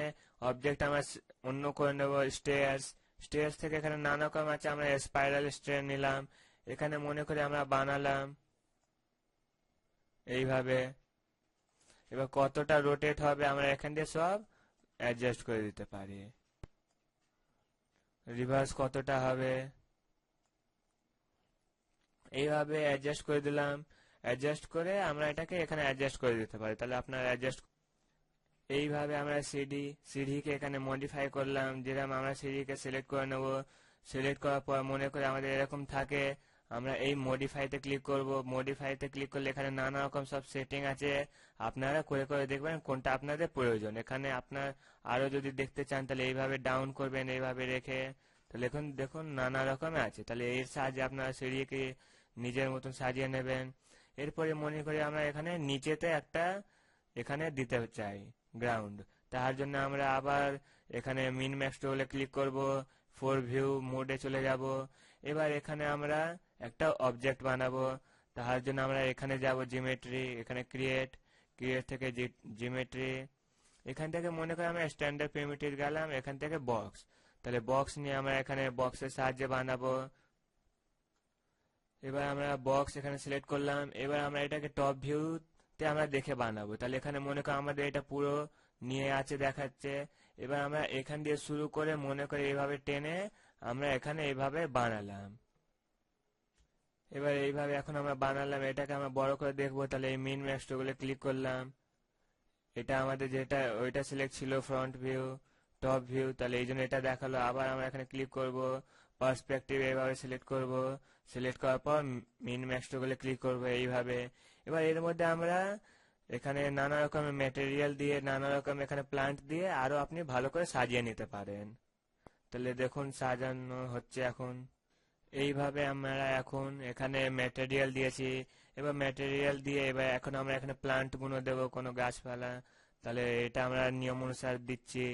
অবজেক্ট আমরা অন্য করে নেব স্টেয়ার্স। স্টেয়ার্স থেকে এখানে নানা রকম আছে, আমরা স্পাইরাল স্টেয়ার নিলাম। এখানে মনে করি আমরা বানালাম এইভাবে। এবার কতটা রোটেট হবে আমরা এখান দিয়ে সব অ্যাডজাস্ট করে দিতে পারি। রিভার্স কতটা হবে এইভাবে অ্যাডজাস্ট করে দিলাম। অ্যাডজাস্ট করে আমরা এটাকে এখানে অ্যাডজাস্ট করে দিতে পারি। তাহলে আপনার অ্যাডজাস্ট এইভাবে আমরা সিঁড়িকে এখানে মডিফাই করলাম। যেরকম আমরা সিঁড়িকে সিলেক্ট করে নেব, সিলেক্ট করার পর মনে করে আমাদের এরকম থাকে, আমরা এই মডিফাইতে ক্লিক করব। মডিফাইতে ক্লিক করলে এখানে নানা রকম সব সেটিং আছে, আপনারা করে করে দেখবেন কোনটা আপনাদের প্রয়োজন। এখানে আপনার আরো যদি দেখতে চান তাহলে এইভাবে ডাউন করবেন, এইভাবে রেখে। তাহলে এখন দেখুন নানা রকমের আছে, তাহলে এর সাহায্যে আপনারা সিঁড়িকে নিজের মতন সাজিয়ে নেবেন। এরপরে মনে করি আমরা এখানে নিচেতে একটা এখানে দিতে চাই গ্রাউন্ড, তার জন্য আমরা আবার এখানে মিন ম্যাক্স টুলে ক্লিক করব, ফোর ভিউ মোডে চলে যাব। এবার এখানে আমরা একটা অবজেক্ট বানাবো, তার জন্য আমরা এখানে যাব জিওমেট্রি, এখানে ক্রিয়েট, ক্রিয়েট থেকে জিওমেট্রি। এখান থেকে মনে করি আমরা স্ট্যান্ডার্ড প্রিমিটিভ গেলাম, এখান থেকে বক্স। তাহলে বক্স নিয়ে আমরা এখানে বক্সের সাহায্যে বানাবো। এবার আমরা বক্স এখানে সিলেক্ট করলাম। এবার আমরা এটাকে টপ ভিউতে আমরা দেখে বানাবো। তাহলে এখানে মনে করো আমাদের এটা পুরো নিয়ে আছে দেখাচ্ছে। এবার আমরা এখান দিয়ে শুরু করে মনে করে এইভাবে টেনে আমরা এখানে এইভাবে বানালাম। এবার এইভাবে এখন আমরা বানালাম, এটাকে আমরা বড় করে দেখবো। তাহলে এই মিন ম্যাক্স টুলে ক্লিক করলাম। এটা আমাদের যেটা ওইটা সিলেক্ট ছিল ফ্রন্ট ভিউ টপ ভিউ, তাহলে এই জন্য এটা দেখালো। আবার আমরা এখানে ক্লিক করব, পার্সপেক্টিভ এইভাবে সিলেক্ট করব, সিলেক্ট করার পর মিন ম্যাক্স টুলে ক্লিক করব এইভাবে। এবার এর মধ্যে আমরা এখানে নানা রকমের ম্যাটেরিয়াল দিয়ে, নানা রকম এখানে প্লান্ট দিয়ে আরো আপনি ভালো করে সাজিয়ে নিতে পারেন। তাহলে দেখুন সাজানো হচ্ছে এখন। এইভাবে আমরা এখন এখানে ম্যাটেরিয়াল দিয়েছি। এবার ম্যাটেরিয়াল দিয়ে এবার এখন আমরা এখানে প্লান্ট গুলো দেবো, কোনো গাছপালা। তাহলে এটা আমরা নিয়ম অনুসার দিচ্ছি।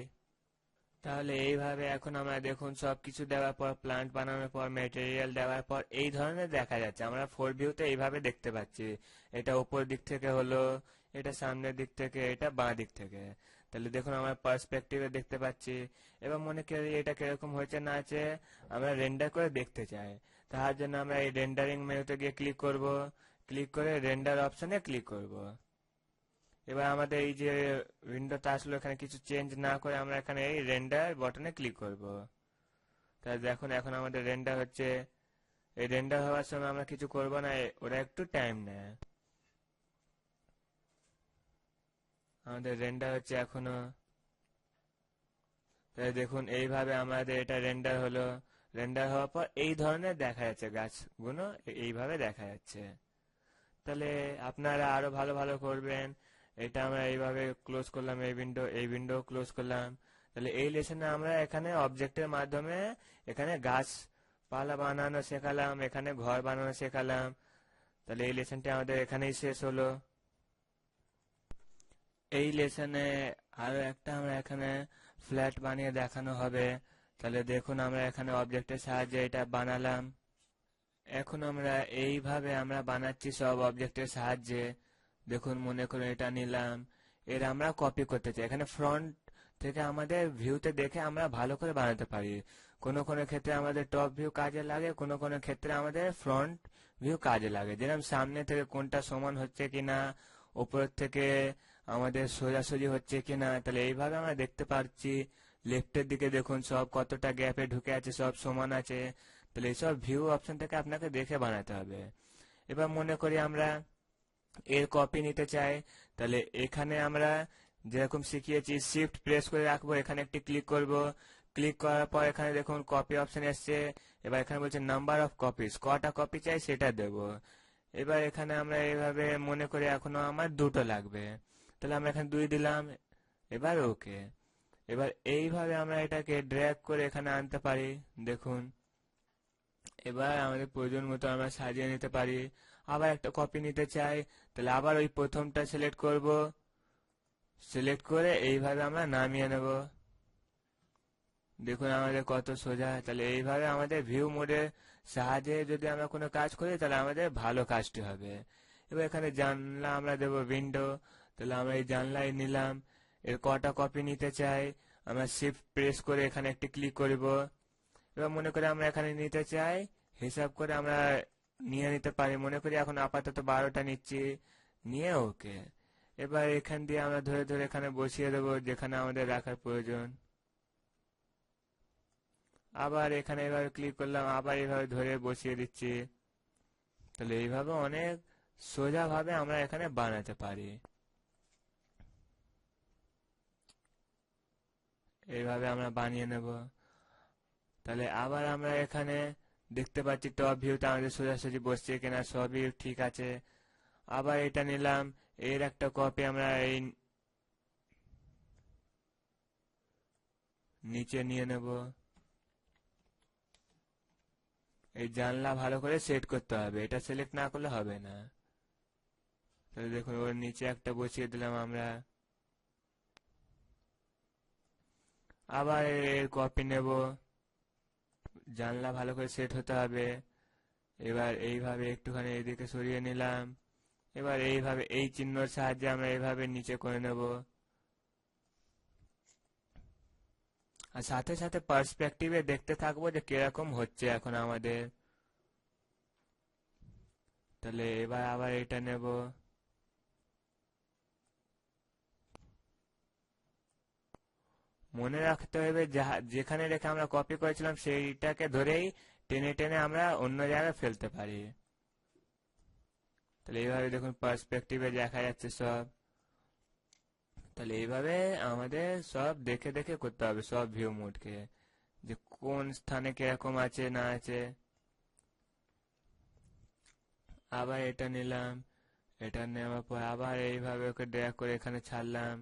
তাহলে এইভাবে এখন আমরা দেখুন সবকিছু দেওয়ার পর, প্লান্ট বানানোর পর, ম্যাটেরিয়াল দেওয়ার পর এই ধরনের দেখা যাচ্ছে। আমরা ফোর ভিউতে এইভাবে দেখতে পাচ্ছি। এটা উপর দিক থেকে হলো, এটা সামনের দিক থেকে, এটা বাঁ দিক থেকে। তাহলে দেখুন আমরা পার্সপেক্টিভে দেখতে পাচ্ছি। এবার মনে করি এটা কিরকম হয়েছে না আছে আমরা রেন্ডার করে দেখতে চাই। তার জন্য আমরা এই রেন্ডারিং মেনুতে গিয়ে ক্লিক করব, ক্লিক করে রেন্ডার অপশনে ক্লিক করব। এবার আমাদের এই যে উইন্ডোটা আসলে এখানে কিছু চেঞ্জ না করে আমরা এখানে এই রেন্ডার বাটনে ক্লিক করব। তাহলে দেখুন এখন আমাদের রেন্ডার হচ্ছে। এই রেন্ডার হওয়ার সময় আমরা কিছু করব না, ওরা একটু টাইম নেয়। আমাদের রেন্ডার হচ্ছে এখনো। তাহলে দেখুন এইভাবে আমাদের এটা রেন্ডার হলো। রেন্ডার হওয়ার পর এই ধরনের দেখা যাচ্ছে, গাছগুলো এইভাবে দেখা যাচ্ছে। তাহলে আপনারা আরো ভালো ভালো করবেন। এটা আমরা এইভাবে ক্লোজ করলাম, এই উইন্ডো ক্লোজ করলাম। তাহলে এই লেসনে আমরা এখানে অবজেক্টের মাধ্যমে এখানে গাছপালা বানানো শেখালাম, এখানে ঘর বানানো শেখালাম। তাহলে এই লেসনটা আমাদের এখানেই শেষ হলো। এই লেসনে আরো একটা আমরা এখানে ফ্ল্যাট বানিয়ে দেখানো হবে। তাহলে দেখুন আমরা এখানে অবজেক্টের সাহায্যে এটা বানালাম। এখন আমরা এইভাবে আমরা বানাচ্ছি সব অবজেক্টের সাহায্যে। দেখুন মনে করুন এটা নিলাম, এর আমরা কপি করতে চাই। এখানে ফ্রন্ট থেকে আমাদের ভিউতে দেখে আমরা ভালো করে বানাতে পারি। কোনো কোনো ক্ষেত্রে আমাদের টপ ভিউ কাজে লাগে, কোনো কোনো ক্ষেত্রে আমাদের ফ্রন্ট ভিউ কাজে লাগে। যেরকম সামনে থেকে কোনটা সমান হচ্ছে কিনা, উপর থেকে আমাদের সোজাসুজি হচ্ছে কিনা। তাহলে এইভাবে আমরা দেখতে পাচ্ছি। লেফটের দিকে দেখুন সব কতটা গ্যাপে ঢুকে আছে, সব সমান আছে। তাহলে এইসব ভিউ অপশন থেকে আপনাকে দেখে বানাতে হবে। এবার মনে করি আমরা এর কপি নিতে চাই। তাহলে এখানে আমরা যেরকম শিখিয়েছি শিফট প্রেস করে রাখবো, এখানে একটি ক্লিক করব। ক্লিক করার পর এখানে দেখুন কপি অপশন এসছে। এবার এখানে বলছে নাম্বার অফ কপিস, কটা কপি চাই সেটা দেব। এবার এখানে আমরা এইভাবে মনে করি এখনো আমার দুটো লাগবে, তাহলে আমরা এখানে 2 দিলাম। এবার ওকে। এবার এইভাবে আমরা এটাকে ড্র্যাগ করে এখানে আনতে পারি। দেখুন এবার আমাদের প্রয়োজন মতো আমরা সাজিয়ে নিতে পারি। আবার একটা কপি নিতে চাই, তাহলে আবার ওই প্রথমটা সিলেক্ট করব, সিলেক্ট করে এইভাবে আমরা নামিয়ে নেব। দেখুন আমাদের কত সোজা। তাহলে এইভাবে আমাদের ভিউ মোডের সাহায্যে যদি আমরা কোনো কাজ করি তাহলে আমাদের ভালো কাজটি হবে। এবার এখানে জানলা আমরা দেব উইন্ডো। তাহলে আমরা এই জানলায় নিলাম, এর কটা কপি নিতে চাই আমরা শিফট প্রেস করে এখানে একটি ক্লিক করব। এবার মনে করি আমরা এখানে নিতে চাই, হিসাব করে আমরা নিয়ে নিতে পারি। মনে করি এখন আপাতত 12টা নিচ্ছি, নিয়ে ওকে। এবার এখান দিয়ে আমরা ধরে ধরে এখানে বসিয়ে দেবো যেখানে আমাদের রাখার প্রয়োজন। আবার এখানে এভাবে ক্লিক করলাম, আবার এইভাবে ধরে বসিয়ে দিচ্ছি। তাহলে এইভাবে অনেক সোজা ভাবে আমরা এখানে বানাতে পারি। এইভাবে আমরা বানিয়ে নেব। তাহলে আবার আমরা এখানে দেখতে পাচ্ছি টপ ভিউতে আমাদের সোজাসুজি বসছে কিনা, সবই ঠিক আছে। আবার এটা নিলাম, এর একটা কপি আমরা এই নিচে নিয়ে নেব। এই জানলা ভালো করে সেট করতে হবে, এটা সিলেক্ট না করলে হবে না। তাহলে দেখুন ওর নিচে একটা বসিয়ে দিলাম আমরা। আবার এর কপি নেব, জানলা ভালো করে সেট হতে হবে। এবার এইভাবে একটুখানি এদিকে সরিয়ে নিলাম। এবার এইভাবে এই চিহ্নর সাহায্যে আমরা এইভাবে নিচে করে নেব। আর সাথে সাথে পার্সপেক্টিভে দেখতে থাকবো যে কিরকম হচ্ছে এখন আমাদের। তাহলে এবার আবার এটা নেব। মনে রাখতে হবে যেখানে রেখে আমরা কপি করেছিলাম সেইটাকে ধরেই টেনে টেনে আমরা অন্য জায়গায় ফেলতে পারি। তাহলে এইভাবে দেখুন পার্সপেক্টিভে দেখা যাচ্ছে সব। তাহলে এইভাবে আমাদের সব দেখে দেখে করতে হবে সব ভিউ মোডকে, যে কোন স্থানে কিরকম আছে না আছে। আবার এটা নিলাম, এটা নেওয়ার পর আবার এইভাবে ওকে ড্র্যাগ করে এখানে ছাড়লাম,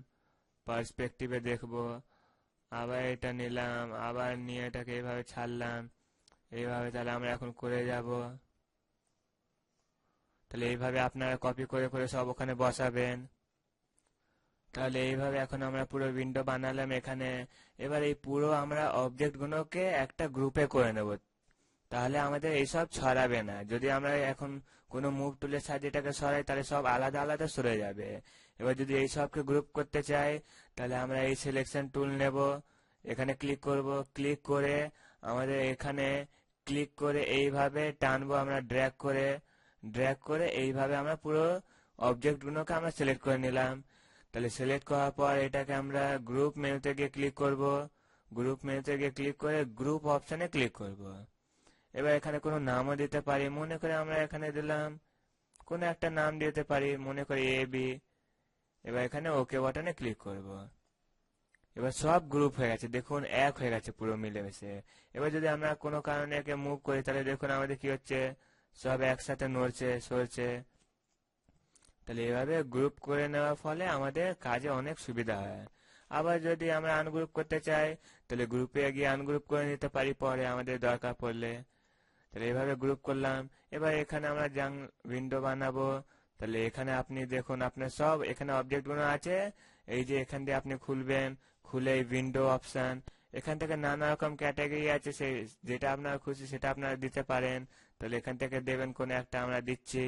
পার্সপেক্টিভে দেখবো। আবার এটা নিলাম, আবার নিয়ে এটাকে এইভাবে ছাড়লাম, এইভাবে। তাহলে আমরা এখন করে যাব। তাহলে এইভাবে আপনারা কপি করে করে সব ওখানে বসাবেন। তাহলে এইভাবে এখন আমরা পুরো উইন্ডো বানালাম এখানে। এবার এই পুরো আমরা অবজেক্ট গুলোকে একটা গ্রুপে করে নেব, তাহলে আমাদের এইসব ছড়াবে না। যদি আমরা এখন কোনো মুভ টুলের সাহায্যে এটাকে সরাই, তাহলে সব আলাদা আলাদা সরে যাবে। এবার যদি এই সবকে গ্রুপ করতে চাই, তাহলে আমরা এই সিলেকশন টুল নেব, এখানে ক্লিক করব, ক্লিক করে আমাদের এখানে ক্লিক করে এইভাবে টানবো আমরা, ড্র্যাগ করে এইভাবে আমরা পুরো অবজেক্ট গুলোকে আমরা সিলেক্ট করে নিলাম। তাহলে সিলেক্ট করার পর এটাকে আমরা গ্রুপ মেনুতে গিয়ে ক্লিক করব, গ্রুপ মেনুতে গিয়ে ক্লিক করে গ্রুপ অপশনে ক্লিক করব। এবার এখানে কোনো নামও দিতে পারি, মনে করে আমরা এখানে দিলাম কোনো একটা নাম দিতে পারি, মনে করি এ বি। এবার এখানে ওকে বাটনে ক্লিক করব। এবার সব গ্রুপ হয়ে গেছে, দেখুন এক হয়ে গেছে পুরো মিলেমিশে। এবার যদি আমরা কোনো কারণে একে মুভ করি, তাহলে দেখুন আমাদের কি হচ্ছে, সব একসাথে নড়ছে সরছে। তাহলে এভাবে গ্রুপ করে নেওয়ার ফলে আমাদের কাজে অনেক সুবিধা হয়। আবার যদি আমরা আনগ্রুপ করতে চাই, তাহলে গ্রুপে গিয়ে আনগ্রুপ করে নিতে পারি পরে আমাদের দরকার পড়লে। তাহলে এইভাবে গ্রুপ করলাম। এবার এখানে আমরা উইন্ডো বানাবো। তাহলে এখানে আপনি দেখুন আপনার সব এখানে অবজেক্ট গুলো আছে। এই যে এখান দিয়ে আপনি খুলবেন, খুলে উইন্ডো অপশন, এখান থেকে নানা রকম ক্যাটাগরি আছে, সেই যেটা আপনার খুশি সেটা আপনারা দিতে পারেন। তাহলে এখান থেকে দেবেন কোন একটা, আমরা দিচ্ছি।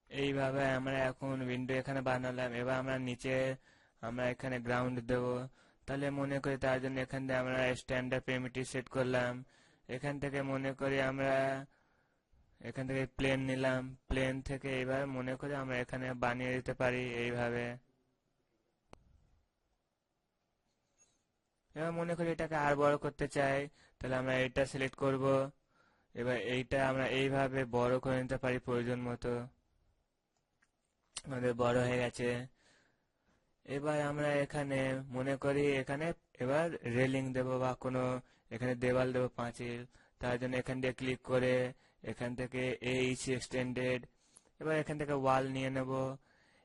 এইভাবে আমরা এখন উইন্ডো এখানে বানালাম। এবার আমরা নিচে আমরা এখানে গ্রাউন্ড দেব। তাহলে মনে করি তার জন্য এখান থেকে আমরা স্ট্যান্ডার্ড প্রিমিটিভ সেট করলাম। এখান থেকে মনে করি আমরা এখান থেকে প্লেন নিলাম, প্লেন থেকে এইভাবে মনে করি আমরা এখানে বানিয়ে দিতে পারি এইভাবে। এবার মনে করি এটাকে আর বড় করতে চাই, তাহলে আমরা এটা সিলেক্ট করব। এবার এইটা আমরা এইভাবে বড় করে নিতে পারি প্রয়োজন মতো। আমাদের বড় হয়ে গেছে। এবার আমরা এখানে মনে করি এখানে এবার রেলিং দেব বা কোনো এখানে দেওয়াল দেব, পাঁচিল। তার জন্য এখান দিয়ে ক্লিক করে এখান থেকে এইচ এক্সটেন্ডেড, এবার এখান থেকে ওয়াল নিয়ে নেব।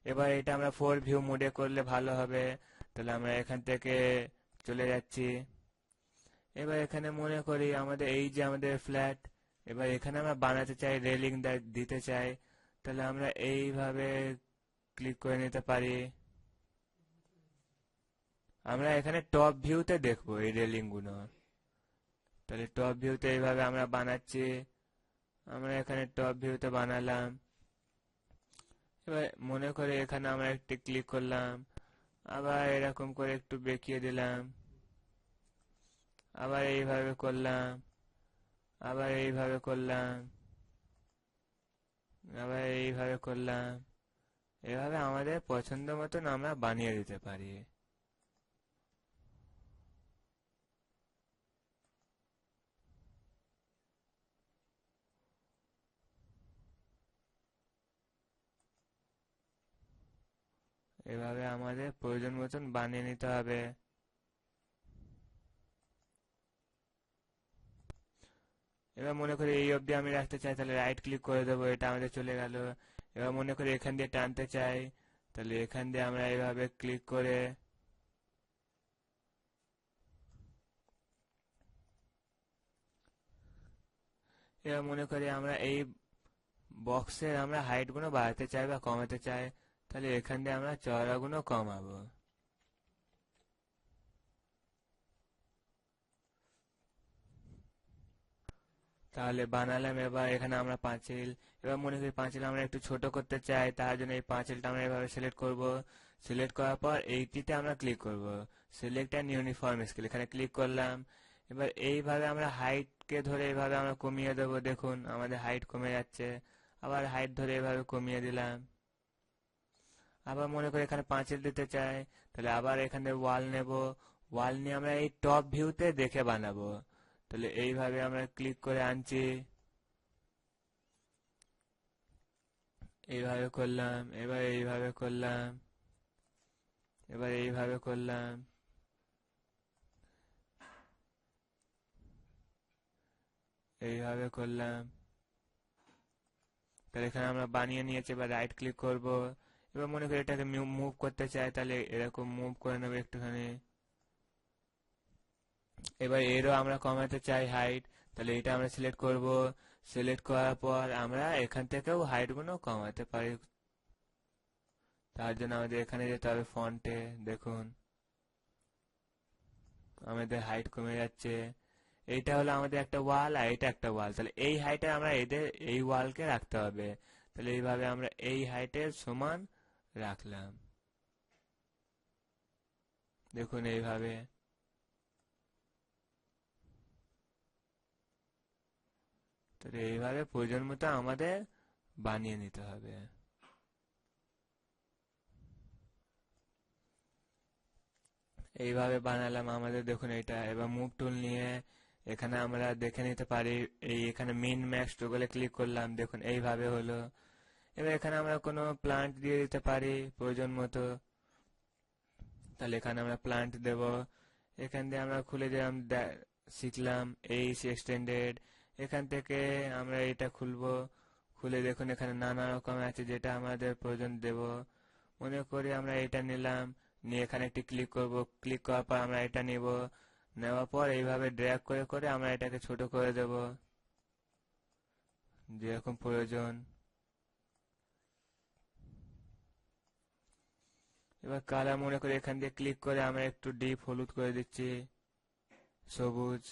এবার এটা আমরা 4 ভিউ মোডে করলে ভালো হবে। তাহলে আমরা এখান থেকে চলে যাচ্ছি। এবার এখানে মনে করি আমাদের এই যে আমাদের ফ্ল্যাট, এবার এখানে আমরা বানাতে চাই, রেলিং দিতে চাই। তাহলে আমরা এইভাবে ক্লিক করে নিতে পারি। আমরা এখানে টপ ভিউতে দেখবো এই রেলিং গুলো। তাহলে টপ ভিউতে এইভাবে আমরা বানাচ্ছি। আমরা এখানে টপ ভিউতে বানালাম। এবার মনে করে এখানে আমরা একটু ক্লিক করলাম, আবার এরকম করে একটু বেঁকিয়ে দিলাম, আবার এইভাবে করলাম, আবার এইভাবে করলাম, আবার এইভাবে করলাম। এভাবে আমাদের পছন্দ মতন আমরা বানিয়ে দিতে পারি। এভাবে আমাদের প্রয়োজন মতন বানিয়ে নিতে হবে। এবার মনে করি এই অবধি আমি রাখতে চাই, তাহলে রাইট ক্লিক করে দেবো, এটা আমাদের চলে গেল। এবার মনে করি এখান দিয়ে টানতে চাই, তাহলে এখান দিয়ে আমরা এইভাবে ক্লিক করে এবার মনে করি আমরা এই বক্সের আমরা হাইট গুলো বাড়াতে চাই বা কমাতে চাই, তাহলে এখান দিয়ে আমরা চওড়া গুলো কমাবো। তাহলে বানালাম। এবার এখানে আমরা পাঁচিল, এবার মনে করি পাঁচিল আমরা একটু ছোট করতে চাই, তার জন্য এই পাঁচিলটা আমরা এভাবে সিলেক্ট করব। সিলেক্ট করার পর এইটিতে আমরা ক্লিক করব, সিলেক্ট অ্যান্ড ইউনিফর্ম স্কেল, এখানে ক্লিক করলাম। এবার এইভাবে আমরা হাইটকে ধরে এইভাবে আমরা কমিয়ে দেবো, দেখুন আমাদের হাইট কমে যাচ্ছে। আবার হাইট ধরে এভাবে কমিয়ে দিলাম। আবার মনে করি এখানে পাঁচিল দিতে চাই, তাহলে আবার এখানে ওয়াল নেব, ওয়াল নিয়ে আমরা এই টপ ভিউতে দেখে বানাবো। তাহলে এইভাবে আমরা ক্লিক করে আনছি, এইভাবে করলাম, এবার এইভাবে করলাম। এবার এইভাবে করলাম, এইভাবে করলাম। তাহলে এখানে আমরা বানিয়ে নিয়েছি। এবার রাইট ক্লিক করব। এবার মনে করি এটাকে মুভ করতে চাই, তাহলে এরকম মুভ করে নেবো একটুখানি। এবার এরও আমরা কমাতে চাই হাইট, তাহলে এটা আমরা সিলেক্ট করব। সিলেক্ট করার পর আমরা এখান থেকেও হাইট গুলো কমাতে পারি। তার জন্য আমাদের এখানে যেতে হবে ফন্টে। দেখুন আমাদের হাইট কমে যাচ্ছে। এইটা হলো আমাদের একটা ওয়াল, আর এটা একটা ওয়াল, তাহলে এই হাইটে আমরা এদের এই ওয়ালকে রাখতে হবে। তাহলে এইভাবে আমরা এই হাইটের সমান রাখলাম। দেখুন এইভাবে। তাহলে এইভাবে প্রয়োজন মতো আমাদের বানিয়ে নিতে হবে। এইভাবে বানালাম আমাদের। দেখুন এটা। এবার মুভ টুল নিয়ে এখানে আমরা দেখে নিতে পারি। এই এখানে মিন ম্যাক্স টুগলে ক্লিক করলাম, দেখুন এইভাবে হলো। এবার এখানে আমরা কোনো প্লান্ট দিয়ে দিতে পারি প্রয়োজন মতো। তাহলে এখানে আমরা প্লান্ট দেব। এখান দিয়ে আমরা খুলে দিলাম, শিখলাম এইচ এক্সটেন্ডেড। এখান থেকে আমরা এটা খুলবো। খুলে দেখুন এখানে নানা রকম আছে, যেটা আমাদের প্রয়োজন দেব। মনে করি আমরা এটা নিলাম, নিয়ে এখানে একটি ক্লিক করব। ক্লিক করার পর আমরা এটা নিব। নেওয়ার পর এইভাবে ড্র্যাগ করে করে আমরা এটাকে ছোট করে দেব যেরকম প্রয়োজন। এবার কালার মনে করি এখান দিয়ে ক্লিক করে আমরা একটু ডিপ হলুদ করে দিচ্ছি, সবুজ।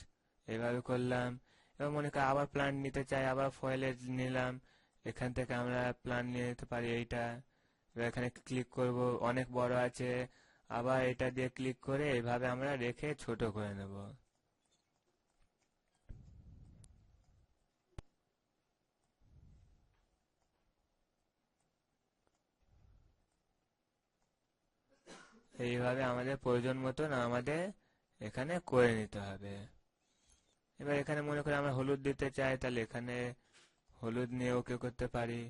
এইভাবে করলাম। এবার মনে করি আবার প্লান্ট নিতে চাই, আবার ফয়েলে নিলাম। এখান থেকে আমরা প্লান্ট নিয়ে নিতে পারি এইটা। এবার এখানে ক্লিক করব, অনেক বড় আছে। আবার এটা দিয়ে ক্লিক করে এইভাবে আমরা রেখে ছোট করে নেব। এইভাবে আমাদের প্রয়োজন মতন আমাদের এখানে করে নিতে হবে। এবার এখানে মনে করি আমরা হলুদ দিতে চাই, তাহলে এখানে হলুদ নিয়ে ওকে করতে পারি,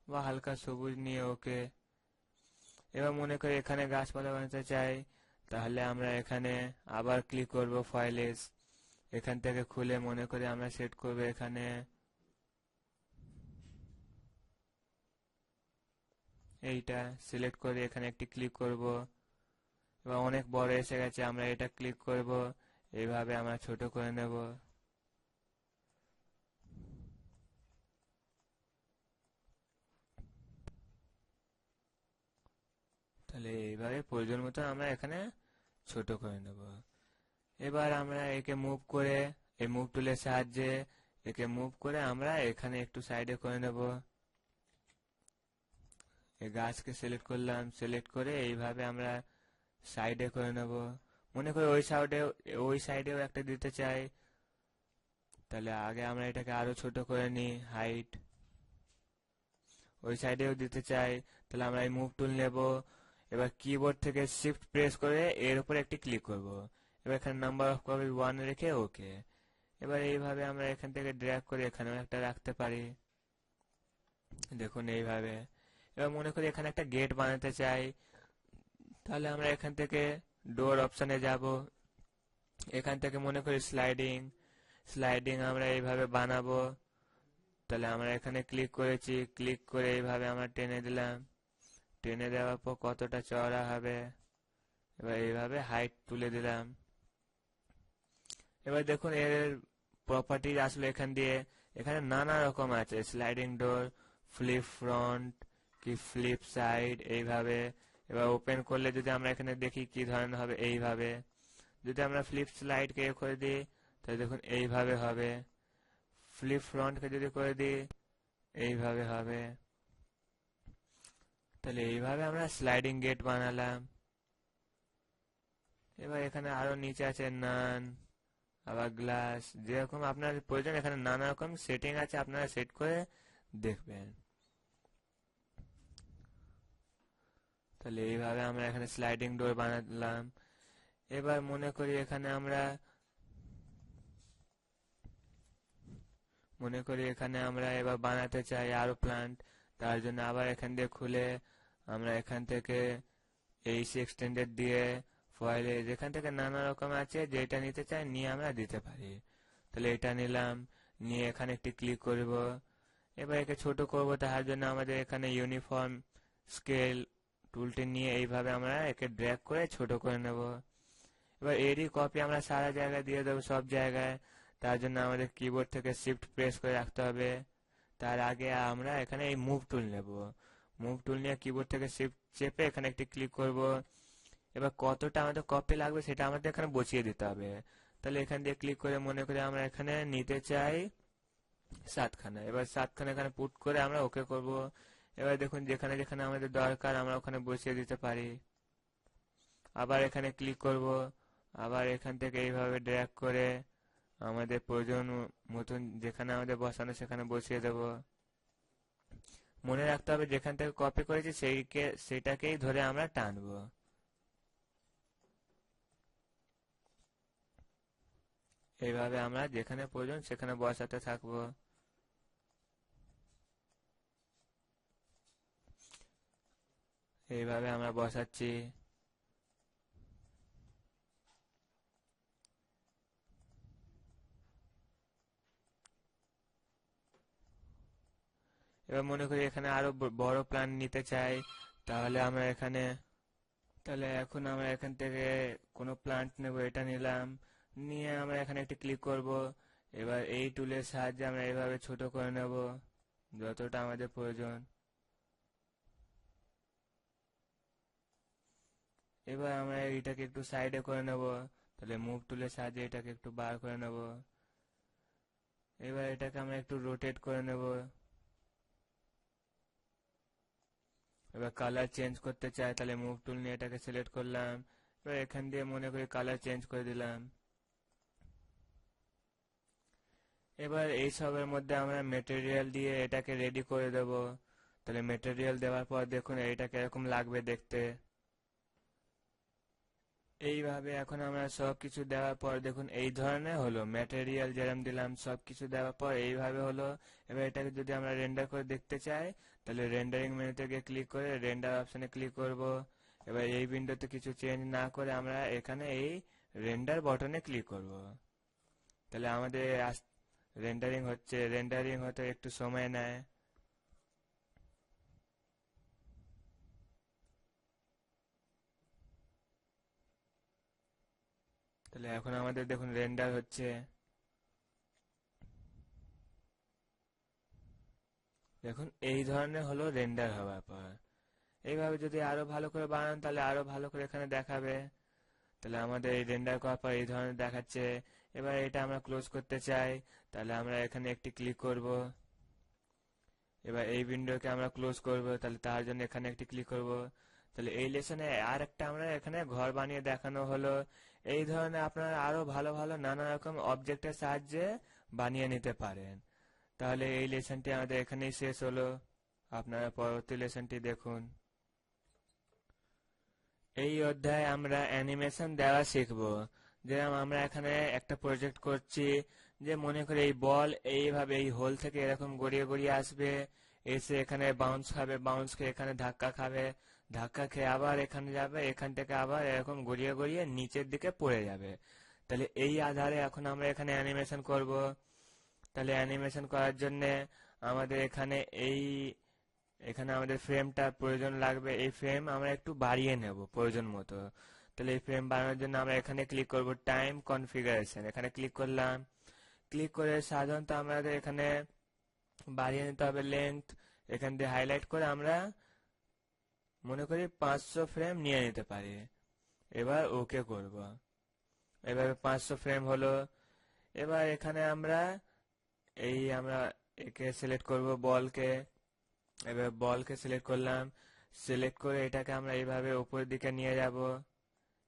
বা হালকা সবুজ নিয়ে ওকে। এবার মনে করি এখানে গাছপালা বানাতে চাই, তাহলে আমরা এখানে আবার ক্লিক করব ফাইলেস। এখান থেকে খুলে মনে করি আমরা সেট করব এখানে এইটা। সিলেক্ট করে এখানে একটি ক্লিক করব। এবার অনেক বড় এসে গেছে, আমরা এটা ক্লিক করব। এইভাবে আমরা ছোট করে নেব। তাহলে এইভাবে প্রয়োজন মতো আমরা এখানে ছোট করে নেব। এবার আমরা একে মুভ করে, এই মুভ টুলের সাহায্যে একে মুভ করে আমরা এখানে একটু সাইডে করে নেব। এই গাছকে সিলেক্ট করলাম, সিলেক্ট করে এইভাবে আমরা সাইডে করে নেব। মনে করি ওই সাইডেও একটা দিতে চাই, তাহলে আগে আমরা এটাকে আরো ছোট করে নিই হাইট। ওই সাইডেও দিতে চাই, তাহলে আমরা এই মুভ টুল নেব। এবার কিবোর্ড থেকে শিফট প্রেস করে এর উপর একটি ক্লিক করব। এবার এখানে নাম্বার অফ কপি 1 রেখে ওকে। এবার এইভাবে আমরা এখান থেকে ড্র্যাগ করে এখানেও একটা রাখতে পারি। দেখুন এইভাবে। এবার মনে করি এখানে একটা গেট বানাতে চাই, তাহলে আমরা এখান থেকে ডোর অপশনে যাব। এখান থেকে মনে করি স্লাইডিং, স্লাইডিং আমরা এইভাবে বানাবো। তাহলে আমরা এখানে ক্লিক করেছি, ক্লিক করে এইভাবে আমরা টেনে দিলাম। টেনে দেওয়ার পর কতটা চওড়া হবে, এবার এইভাবে হাইট তুলে দিলাম। এবার দেখুন এর প্রপার্টিজ আসলে এখান দিয়ে। এখানে নানা রকম আছে, স্লাইডিং ডোর, ফ্লিপ ফ্রন্ট, কি ফ্লিপ সাইড, এইভাবে। এবার ওপেন করলে যদি আমরা এখানে দেখি কি ধরনের হবে, এইভাবে। যদি আমরা ফ্লিপ স্লাইডকে করে দিই, তাহলে দেখুন এইভাবে হবে। ফ্লিপ ফ্রন্টকে যদি করে দিই, এইভাবে হবে। তাহলে এইভাবে আমরা স্লাইডিং গেট বানালাম। এবার এখানে আরো নিচে আছে নান, আবার গ্লাস, যেরকম আপনার প্রয়োজন। এখানে নানা রকম সেটিং আছে, আপনারা সেট করে দেখবেন। তাহলে এইভাবে আমরা এখানে স্লাইডিং ডোর বানালাম। এবার মনে করি এখানে আমরা এবার বানাতে চাই আরো প্লান্ট। তার জন্য আবার এখান দিয়ে খুলে আমরা এখান থেকে এইচ এক্সটেন্ডেড দিয়ে ফয়েলে যেখান থেকে নানা রকম আছে, যেটা নিতে চাই নিয়ে আমরা দিতে পারি। তাহলে এটা নিলাম, নিয়ে এখানে একটি ক্লিক করব। এবার একে ছোট করব, তার জন্য আমাদের এখানে ইউনিফর্ম স্কেল টুলটি নিয়ে এইভাবে আমরা একে ড্র্যাগ করে ছোট করে নেব। এবার এরই কপি আমরা সারা জায়গায় দিয়ে দেবো, সব জায়গায়। তার জন্য আমাদের কিবোর্ড থেকে শিফট প্রেস করে রাখতে হবে। তার আগে আমরা এখানে এই মুভ টুল নেব। মুভ টুল নিয়ে কিবোর্ড থেকে শিফট চেপে এখানে একটি ক্লিক করব। এবার কতটা আমাদের কপি লাগবে সেটা আমাদের এখানে বসিয়ে দিতে হবে। তাহলে এখান দিয়ে ক্লিক করে মনে করে আমরা এখানে নিতে চাই 7খানা। এবার 7খানা এখানে পুট করে আমরা ওকে করব। এবার দেখুন যেখানে যেখানে আমাদের দরকার আমরা ওখানে বসিয়ে দিতে পারি। আবার এখানে ক্লিক করব, আবার এখান থেকে এইভাবে ড্র্যাগ করে আমাদের প্রয়োজন মতন যেখানে আমাদের বসানো সেখানে বসিয়ে দেব। মনে রাখতে হবে যেখান থেকে কপি করেছি সেইটাকেই ধরে আমরা টানবো। এইভাবে আমরা যেখানে প্রয়োজন সেখানে বসাতে থাকবো। এইভাবে আমরা বসাচ্ছি। এবার মনে করি এখানে আরো বড় প্ল্যান নিতে চাই, তাহলে আমরা এখানে তাহলে এখন আমরা এখান থেকে কোনো প্লান্ট নেব, এটা নিলাম, নিয়ে আমরা এখানে একটি ক্লিক করব। এবার এই টুলের সাহায্যে আমরা এইভাবে ছোট করে নেব যতটা আমাদের প্রয়োজন। এবার আমরা এটাকে একটু সাইডে করে নেব, তাহলে মুভ টুলের সাহায্যে এটাকে একটু বার করে নেব। এবার এটাকে আমরা একটু রোটেট করে নেব। এবার কালার চেঞ্জ করতে চাই, তাহলে মুভ টুল নিয়ে এটাকে সিলেক্ট করলাম। এবার এখান দিয়ে মনে করি কালার চেঞ্জ করে দিলাম। এবার এই সবের মধ্যে আমরা মেটেরিয়াল দিয়ে এটাকে রেডি করে দেব। তাহলে মেটেরিয়াল দেওয়ার পর দেখুন এইটা কিরকম লাগবে দেখতে। এইভাবে এখন আমরা সবকিছু দেওয়ার পর দেখুন এই ধরনের হলো। ম্যাটেরিয়াল যেরকম দিলাম সবকিছু দেওয়ার পর এইভাবে হলো। এবার এটাকে যদি আমরা রেন্ডার করে দেখতে চাই, তাহলে রেন্ডারিং মেনু থেকে ক্লিক করে রেন্ডার অপশনে ক্লিক করব। এবার এই উইন্ডোতে কিছু চেঞ্জ না করে আমরা এখানে এই রেন্ডার বটনে ক্লিক করব। তাহলে আমাদের রেন্ডারিং হচ্ছে, রেন্ডারিং হতে একটু সময় নেয়। তাহলে এখন আমাদের দেখুন রেন্ডার হচ্ছে। দেখুন এই ধরনের হলো রেন্ডার হওয়ার পর। এইভাবে যদি আরো ভালো করে বানান তাহলে আরো ভালো করে এখানে দেখাবে। তাহলে আমাদের এই রেন্ডার করার পর এই ধরনের দেখাচ্ছে। এবার এটা আমরা ক্লোজ করতে চাই, তাহলে আমরা এখানে একটি ক্লিক করব। এবার এই উইন্ডোকে আমরা ক্লোজ করব, তাহলে তার জন্য এখানে একটি ক্লিক করব। তাহলে এই লেসনে আর একটা আমরা এখানে ঘর বানিয়ে দেখানো হলো। এই ধরনের আপনারা আরো ভালো ভালো নানা রকম অবজেক্টের সাহায্যে বানিয়ে নিতে পারেন। তাহলে এই লেসনটি আমাদের এখানেই শেষ হলো। আপনারা পরবর্তী লেসনটি দেখুন। এই অধ্যায়ে আমরা অ্যানিমেশন দেওয়া শিখব। যেরকম আমরা এখানে একটা প্রজেক্ট করছি, যে মনে করে এই বল এইভাবে এই হোল থেকে এরকম গড়িয়ে গড়িয়ে আসবে, এসে এখানে বাউন্স খাবে, বাউন্স খেয়ে এখানে ধাক্কা খাবে, ধাক্কা খেয়ে আবার এখানে যাবে, এখান থেকে আবার এরকম গড়িয়ে গড়িয়ে নিচের দিকে পড়ে যাবে। তাহলে এই আধারে এখন আমরা এখানে অ্যানিমেশন করব। তাহলে অ্যানিমেশন করার জন্য আমাদের এখানে আমাদের ফ্রেমটা প্রয়োজন লাগবে। এই ফ্রেম আমরা একটু বাড়িয়ে নেব প্রয়োজন মতো। তাহলে এই ফ্রেম বাড়ানোর জন্য আমরা এখানে ক্লিক করব, টাইম কনফিগারেশন, এখানে ক্লিক করলাম। ক্লিক করে সাধারণত আমাদের এখানে বাড়িয়ে নিতে হবে লেন্থ। এখান দিয়ে হাইলাইট করে আমরা মনে করি 500 ফ্রেম নিয়ে নিতে পারি। এবার ওকে করব। এভাবে 500 ফ্রেম হলো। এবার এখানে আমরা একে সিলেক্ট করব, বলকে। এবার বলকে সিলেক্ট করলাম, সিলেক্ট করে এটাকে আমরা এইভাবে উপরের দিকে নিয়ে যাব।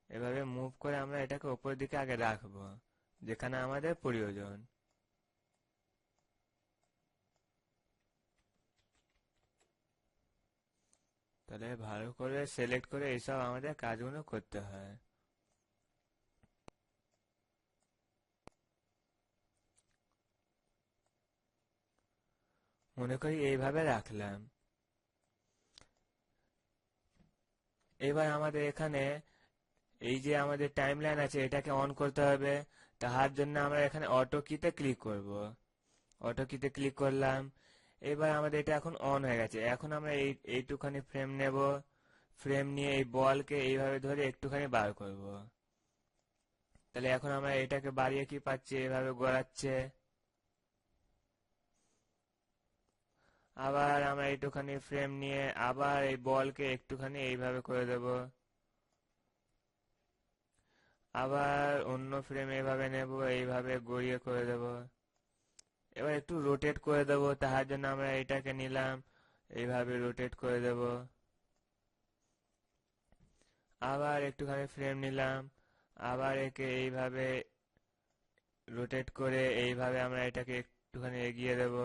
এভাবে মুভ করে আমরা এটাকে উপরের দিকে আগে রাখবো যেখানে আমাদের প্রয়োজন। তাহলে ভালো করে সিলেক্ট করে এইসব আমাদের কাজগুলো করতে হয়। মনে করি এইভাবে রাখলাম। এবার আমাদের এখানে এই যে আমাদের টাইমলাইন আছে এটাকে অন করতে হবে। তার জন্য আমরা এখানে অটো কিতে ক্লিক করব। অটো কিতে ক্লিক করলাম। এবার আমাদের এটা এখন অন হয়ে গেছে। এখন আমরা এইটুখানি ফ্রেম নেব। ফ্রেম নিয়ে এই বলকে এইভাবে ধরে একটুখানি বার করব। তাহলে এখন আমরা এটাকে বাড়িয়ে কি পাচ্ছি, এইভাবে গড়াচ্ছে। আবার আমরা একটুখানি ফ্রেম নিয়ে আবার এই বলকে একটুখানি এইভাবে করে দেব। আবার অন্য ফ্রেম এইভাবে নেব, এইভাবে গড়িয়ে করে দেব। এবার একটু রোটেট করে দেব, তার জন্য আমরা এটাকে নিলাম, এইভাবে রোটেট করে দেব। আবার একটুখানি ফ্রেম নিলাম, আবার একে এইভাবে রোটেট করে এইভাবে আমরা এটাকে একটুখানি এগিয়ে দেব।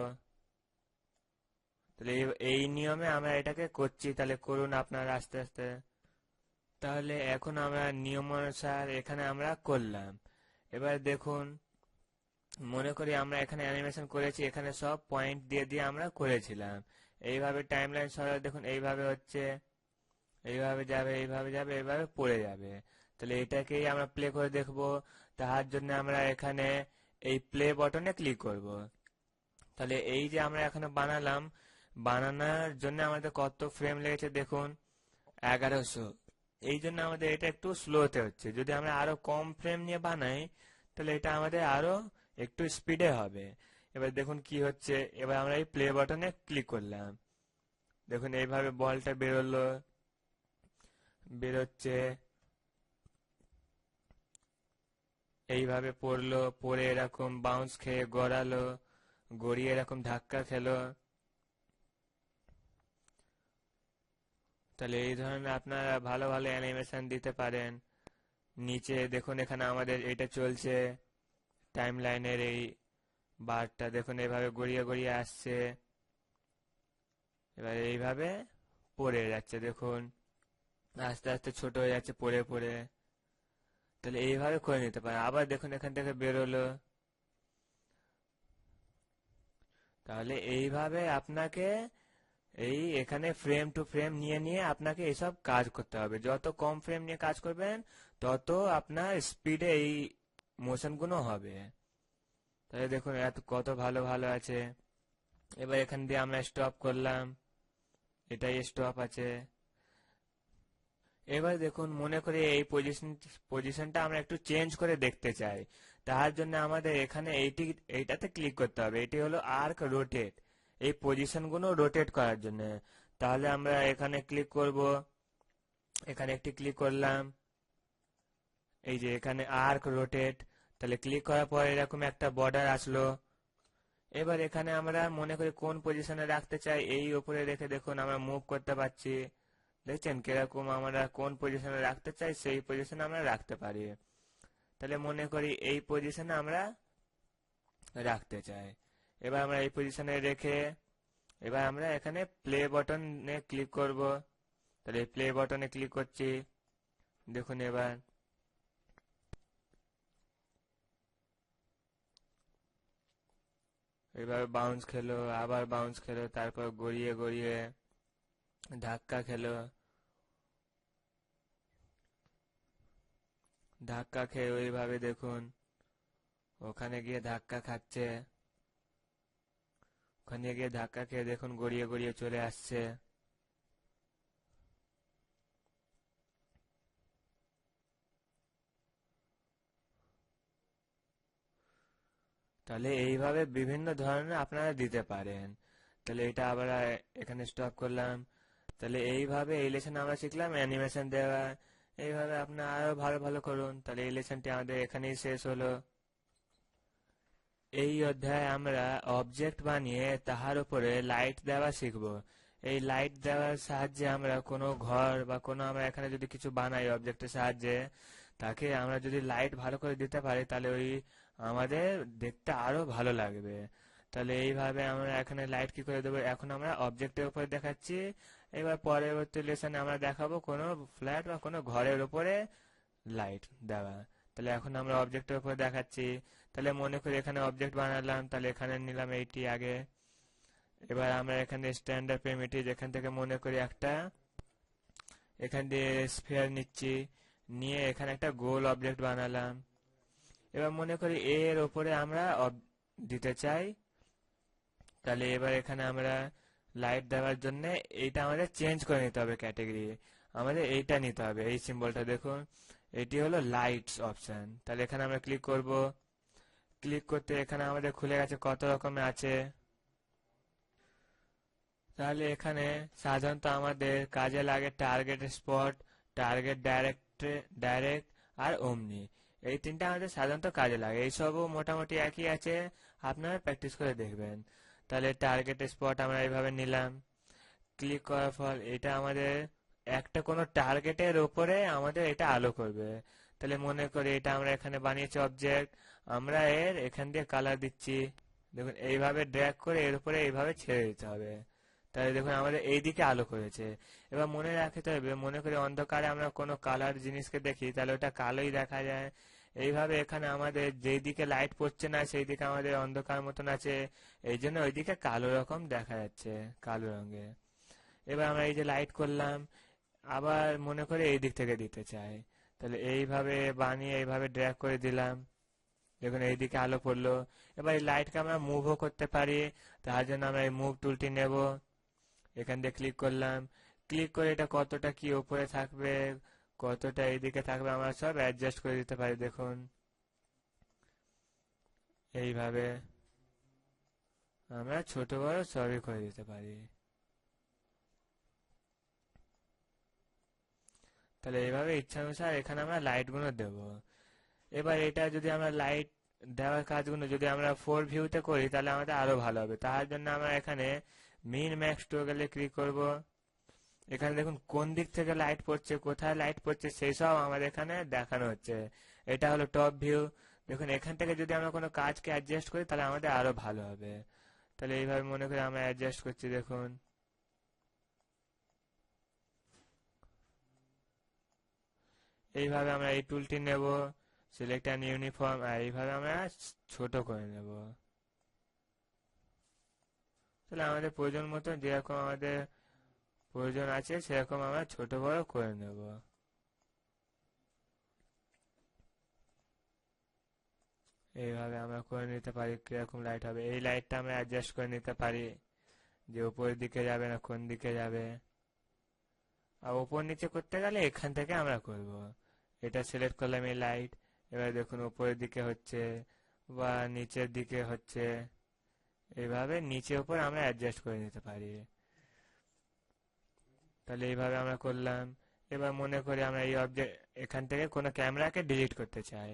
তাহলে এই নিয়মে আমরা এটাকে করছি, তাহলে করুন আপনারা আস্তে আস্তে। তাহলে এখন আমরা নিয়ম অনুসার এখানে আমরা করলাম। এবার দেখুন, মনে করি আমরা এখানে অ্যানিমেশন করেছি, এখানে সব পয়েন্ট দিয়ে দিয়ে আমরা করেছিলাম। এইভাবে টাইমলাইন সরালে দেখুন এইভাবে হচ্ছে, এইভাবে যাবে, এইভাবে যাবে, এইভাবে পড়ে যাবে। তাহলে এটাকেই আমরা প্লে করে দেখব। তার জন্য আমরা এখানে এই প্লে বাটনে ক্লিক করব। তাহলে এই যে আমরা এখানে বানালাম, বানানোর জন্য আমাদের কত ফ্রেম লেগেছে দেখুন, 1100। এই জন্য আমাদের এটা একটু স্লোতে হচ্ছে। যদি আমরা আরো কম ফ্রেম নিয়ে বানাই তাহলে এটা আমাদের আরো একটু স্পিডে হবে। এবার দেখুন কি হচ্ছে। এবার আমরা এই প্লে বাটনে ক্লিক করলাম, দেখুন এইভাবে বলটা বেরোলো, বেরোচ্ছে, এইভাবে পড়লো, পড়ে এরকম বাউন্স খেয়ে গড়ালো, গড়িয়ে এরকম ধাক্কা খেলো। তাহলে এই ধরনের আপনারা ভালো ভালো অ্যানিমেশন দিতে পারেন। নিচে দেখুন এখানে আমাদের এটা চলছে, টাইম লাইনের এই বারটা দেখুন এইভাবে গড়িয়ে গড়িয়ে আসছে, এবার এইভাবে পড়ে যাচ্ছে দেখুন, আস্তে আস্তে ছোট হয়ে যাচ্ছে পড়ে পড়ে। তাহলে এইভাবে করে নিতে পারেন। আবার দেখুন এখান থেকে বেরোলো। তাহলে এইভাবে আপনাকে এই এখানে ফ্রেম টু ফ্রেম নিয়ে নিয়ে আপনাকে এইসব কাজ করতে হবে। যত কম ফ্রেম নিয়ে কাজ করবেন তত আপনার স্পিডে এই মোশন গুলো হবে। তাহলে দেখুন এত কত ভালো ভালো আছে। এবার এখান দিয়ে আমরা স্টপ করলাম, এটাই স্টপ আছে। এবার দেখুন, মনে করি এই পজিশনটা আমরা একটু চেঞ্জ করে দেখতে চাই। তার জন্য আমাদের এখানে এইটাতে ক্লিক করতে হবে। এটি হলো আর্ক রোটেট, এই পজিশনগুলো রোটেট করার জন্য। তাহলে আমরা এখানে ক্লিক করব, এখানে একটি ক্লিক করলাম, এই যে এখানে আর্ক রোটেট। তাহলে ক্লিক করার পর এরকম একটা বর্ডার আসলো। এবার এখানে আমরা মনে করি কোন পজিশনে রাখতে চাই, এই উপরে রেখে দেখুন আমরা মুভ করতে পারছি। দেখছেন কিরকম আমরা কোন পজিশনে রাখতে চাই সেই পজিশনে আমরা রাখতে পারি। তাহলে মনে করি এই পজিশনে আমরা রাখতে চাই। এবার আমরা এই পজিশনে রেখে এবার আমরা এখানে প্লে বাটনে ক্লিক করব। তাহলে প্লে বাটনে ক্লিক করছি, দেখুন এবার এভাবে বাউন্স খেলো, আবার বাউন্স খেলো, তারপর গড়িয়ে গড়িয়ে ধাক্কা খেলো, ধাক্কা খেয়ে ওইভাবে দেখুন ওখানে গিয়ে ধাক্কা খাচ্ছে, ওখানে গিয়ে ধাক্কা খেয়ে দেখুন গড়িয়ে গড়িয়ে চলে আসছে। তাহলে এইভাবে বিভিন্ন ধরনের আপনারা দিতে পারেন। তাহলে এটা আবার এখানে স্টপ করলাম। তাহলে এইভাবে এই লেসন আমরা শিখলাম অ্যানিমেশন দেওয়া। এইভাবে আপনারা আরো ভালো ভালো করুন। তাহলে এই লেসনটি আমাদের এখানেই শেষ হলো। এই অধ্যায়ে আমরা অবজেক্ট বানিয়ে তাহার উপরে লাইট দেওয়া শিখব। এই লাইট দেওয়ার সাহায্যে আমরা কোনো ঘর বা কোনো আমরা এখানে যদি কিছু বানাই অবজেক্টের সাহায্যে, তাকে আমরা যদি লাইট ভালো করে দিতে পারি তাহলে ওই আমাদের দেখতে আরো ভালো লাগবে। তাহলে এইভাবে আমরা এখানে লাইট কি করে দেবো, এখন আমরা অবজেক্টের উপরে দেখাচ্ছি। এবার পরবর্তী লেসনে আমরা দেখাবো কোনো ফ্ল্যাট বা কোনো ঘরের উপরে লাইট দেওয়া। তাহলে এখন আমরা অবজেক্টের উপর দেখাচ্ছি। তাহলে মনে করি এখানে অবজেক্ট বানালাম, তাহলে এখানে নিলাম এইটি আগে। এবার আমরা এখানে স্ট্যান্ডার্ড প্রিমিটিভ এখান থেকে মনে করি একটা এখান দিয়ে স্ফিয়ার নিচ্ছি, নিয়ে এখানে একটা গোল অবজেক্ট বানালাম। এবার মনে করি এর ওপরে আমরা দিতে চাই, তাহলে এবার এখানে আমরা লাইট দেওয়ার জন্য এইটা আমাদের চেঞ্জ করে নিতে হবে ক্যাটাগরি, আমাদের এইটা নিতে হবে, এই সিম্বলটা দেখুন, এটি হলো লাইটস অপশন। তাহলে এখানে আমরা ক্লিক করব, ক্লিক করতে এখানে আমাদের খুলে গেছে কত রকমের আছে। তাহলে এখানে সাধারণত আমাদের কাজে লাগে টার্গেট স্পট, টার্গেট ডাইরেক্ট আর ওমনি, এই তিনটা আমাদের সাধারণত কাজে লাগে। এইসবও মোটামুটি একই আছে, আপনারা প্র্যাকটিস করে দেখবেন। তাহলে টার্গেট স্পট আমরা এইভাবে নিলাম, ক্লিক করার ফল এটা আমাদের একটা কোনো টার্গেটের উপরে আমাদের এটা আলো করবে। তাহলে মনে করি এটা আমরা এখানে বানিয়েছি অবজেক্ট, আমরা এর এখান দিয়ে কালার দিচ্ছি, দেখুন এইভাবে ড্র্যাগ করে এর উপরে এইভাবে ছেড়ে দিতে হবে। তাহলে দেখুন আমাদের এই দিকে আলো করেছে। এবার মনে রাখতে হবে, মনে করি অন্ধকারে আমরা কোনো কালার জিনিসকে দেখি তাহলে ওটা কালোই দেখা যায়। এইভাবে এখানে আমাদের যেই দিকে লাইট পড়ছে না সেই দিকে আমাদের অন্ধকার মতন আছে, এই জন্য ওইদিকে কালো রকম দেখা যাচ্ছে, কালো রঙে। এবার আমরা এই যে লাইট করলাম, আবার মনে করে এই দিক থেকে দিতে চাই, তাহলে এইভাবে বানিয়ে এইভাবে ড্র্যাগ করে দিলাম, দেখুন এইদিকে আলো পড়লো। এবার এই লাইটকে আমরা মুভও করতে পারি, তার জন্য আমরা এই মুভ টুলটি নেব, এখান দিয়ে ক্লিক করলাম, ক্লিক করে এটা কতটা কি উপরে থাকবে কতটা এইদিকে থাকবে আমরা সব অ্যাডজাস্ট করে দিতে পারি। দেখুন এইভাবে আমরা ছোট বড় সবই করে দিতে পারি। তাহলে এইভাবে ইচ্ছানুসার এখানে আমরা লাইট গুলো দেব। এবার এটা যদি আমরা লাইট দেওয়ার কাজগুলো যদি আমরা 4 ভিউতে করি তাহলে আমাদের আরো ভালো হবে। তার জন্য আমরা এখানে মিন ম্যাক্স টগলে ক্লিক করব। এখানে দেখুন কোন দিক থেকে লাইট পড়ছে, কোথায় লাইট পড়ছে সেই সব আমাদের এখানে দেখানো হচ্ছে। এটা হলো টপ ভিউ। দেখুন এখান থেকে যদি আমরা কোনো কাজকে অ্যাডজাস্ট করি তাহলে আমাদের আরো ভালো হবে। তাহলে এইভাবে মনে করি আমরা অ্যাডজাস্ট করছি, দেখুন এইভাবে আমরা এই টুলটি নেব, সিলেক্ট অ্যান ইউনিফর্ম, আর এইভাবে আমরা ছোট করে নেব। তাহলে আমাদের প্রয়োজন মতো যেরকম আমাদের প্রয়োজন আছে সেরকম আমরা ছোট বড় করে নেব। এইভাবে আমরা করে নিতে পারি কিরকম লাইট হবে। এই লাইটটা আমরা অ্যাডজাস্ট করে নিতে পারি যে উপরের দিকে যাবে না কোন দিকে যাবে। আর উপর নিচে করতে গেলে এখান থেকে আমরা করব। এটা সিলেক্ট করলাম এই লাইট, এবার দেখুন উপরের দিকে হচ্ছে বা নিচের দিকে হচ্ছে, এইভাবে নিচে উপর আমরা অ্যাডজাস্ট করে নিতে পারি। তাহলে এইভাবে আমরা করলাম। এবার মনে করি আমরা এই অবজেক্ট এখান থেকে কোনো ক্যামেরাকে ডিলিট করতে চাই,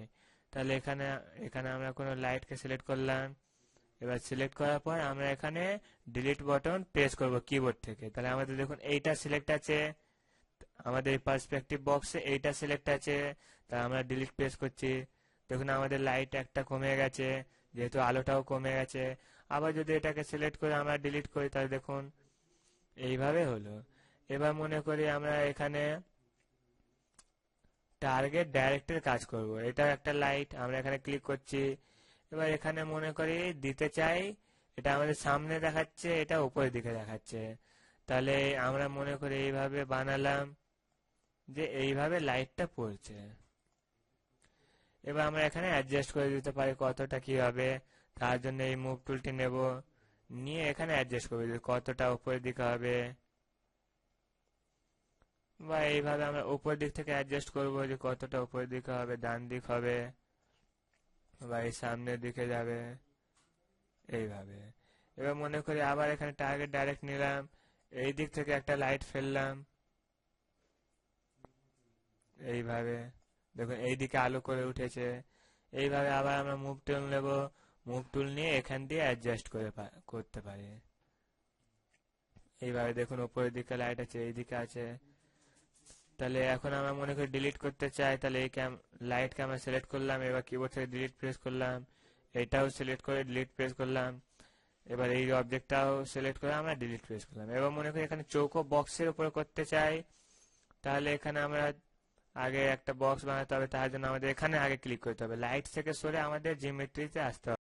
তাহলে এখানে এখানে আমরা কোনো লাইটকে সিলেক্ট করলাম। এবার সিলেক্ট করার পর আমরা এখানে ডিলিট বাটন প্রেস করব কিবোর্ড থেকে। তাহলে আমাদের দেখুন এইটা সিলেক্ট আছে, আমাদের পার্সপেক্টিভ বক্সে এইটা সিলেক্ট আছে, তা আমরা ডিলিট প্রেস করছি। দেখুন আমাদের লাইট একটা কমে গেছে, যেহেতু আলোটাও কমে গেছে। আবার যদি এটাকে সিলেক্ট করে আমরা ডিলিট করি তাহলে দেখুন এইভাবে হলো। এবার মনে করি আমরা এখানে টার্গেট ডাইরেক্টের কাজ করব, এটা একটা লাইট, আমরা এখানে ক্লিক করছি। এবার এখানে মনে করি দিতে চাই এটা আমাদের সামনে দেখাচ্ছে, এটা উপরের দিকে দেখাচ্ছে, তাহলে আমরা মনে করি এইভাবে বানালাম যে এইভাবে লাইটটা পড়ছে। এবার আমরা এখানে অ্যাডজাস্ট করে দিতে পারি কতটা কি হবে। তার জন্য এই মুভ টুলটি নেব, নিয়ে এখানে অ্যাডজাস্ট করবো যে কতটা উপরের দিকে হবে, বা এইভাবে আমরা উপর দিক থেকে অ্যাডজাস্ট করব যে কতটা উপরের দিকে হবে, ডান দিক হবে বা এই সামনের দিকে যাবে, এইভাবে। এবার মনে করি আবার এখানে টার্গেট ডাইরেক্ট নিলাম, এই দিক থেকে একটা লাইট ফেললাম, এইভাবে দেখুন এইদিকে আলো করে উঠেছে। এইভাবে আবার আমরা মুভ টুল নেব, মুভ টুল নিয়ে এখান দিয়ে অ্যাডজাস্ট করে করতে পারি। এইভাবে দেখুন উপরের দিকে লাইট আছে, এইদিকে আছে। তাহলে এখন আমরা মনে করি ডিলিট করতে চাই, তাহলে এই লাইটকে আমরা সিলেক্ট করলাম, এবার কিবোর্ড থেকে ডিলিট প্রেস করলাম, এটাও সিলেক্ট করে ডিলিট প্রেস করলাম। এবার এই অবজেক্টটাও সিলেক্ট করে আমরা ডিলিট প্রেস করলাম। এবার মনে করি এখানে চৌকো বক্সের উপরে করতে চাই, তাহলে এখানে আমরা আগে একটা বক্স বানাতে হবে। তার জন্য আমাদের এখানে আগে ক্লিক করতে হবে, লাইট থেকে সরে আমাদের জিওমেট্রিতে আসতে হবে।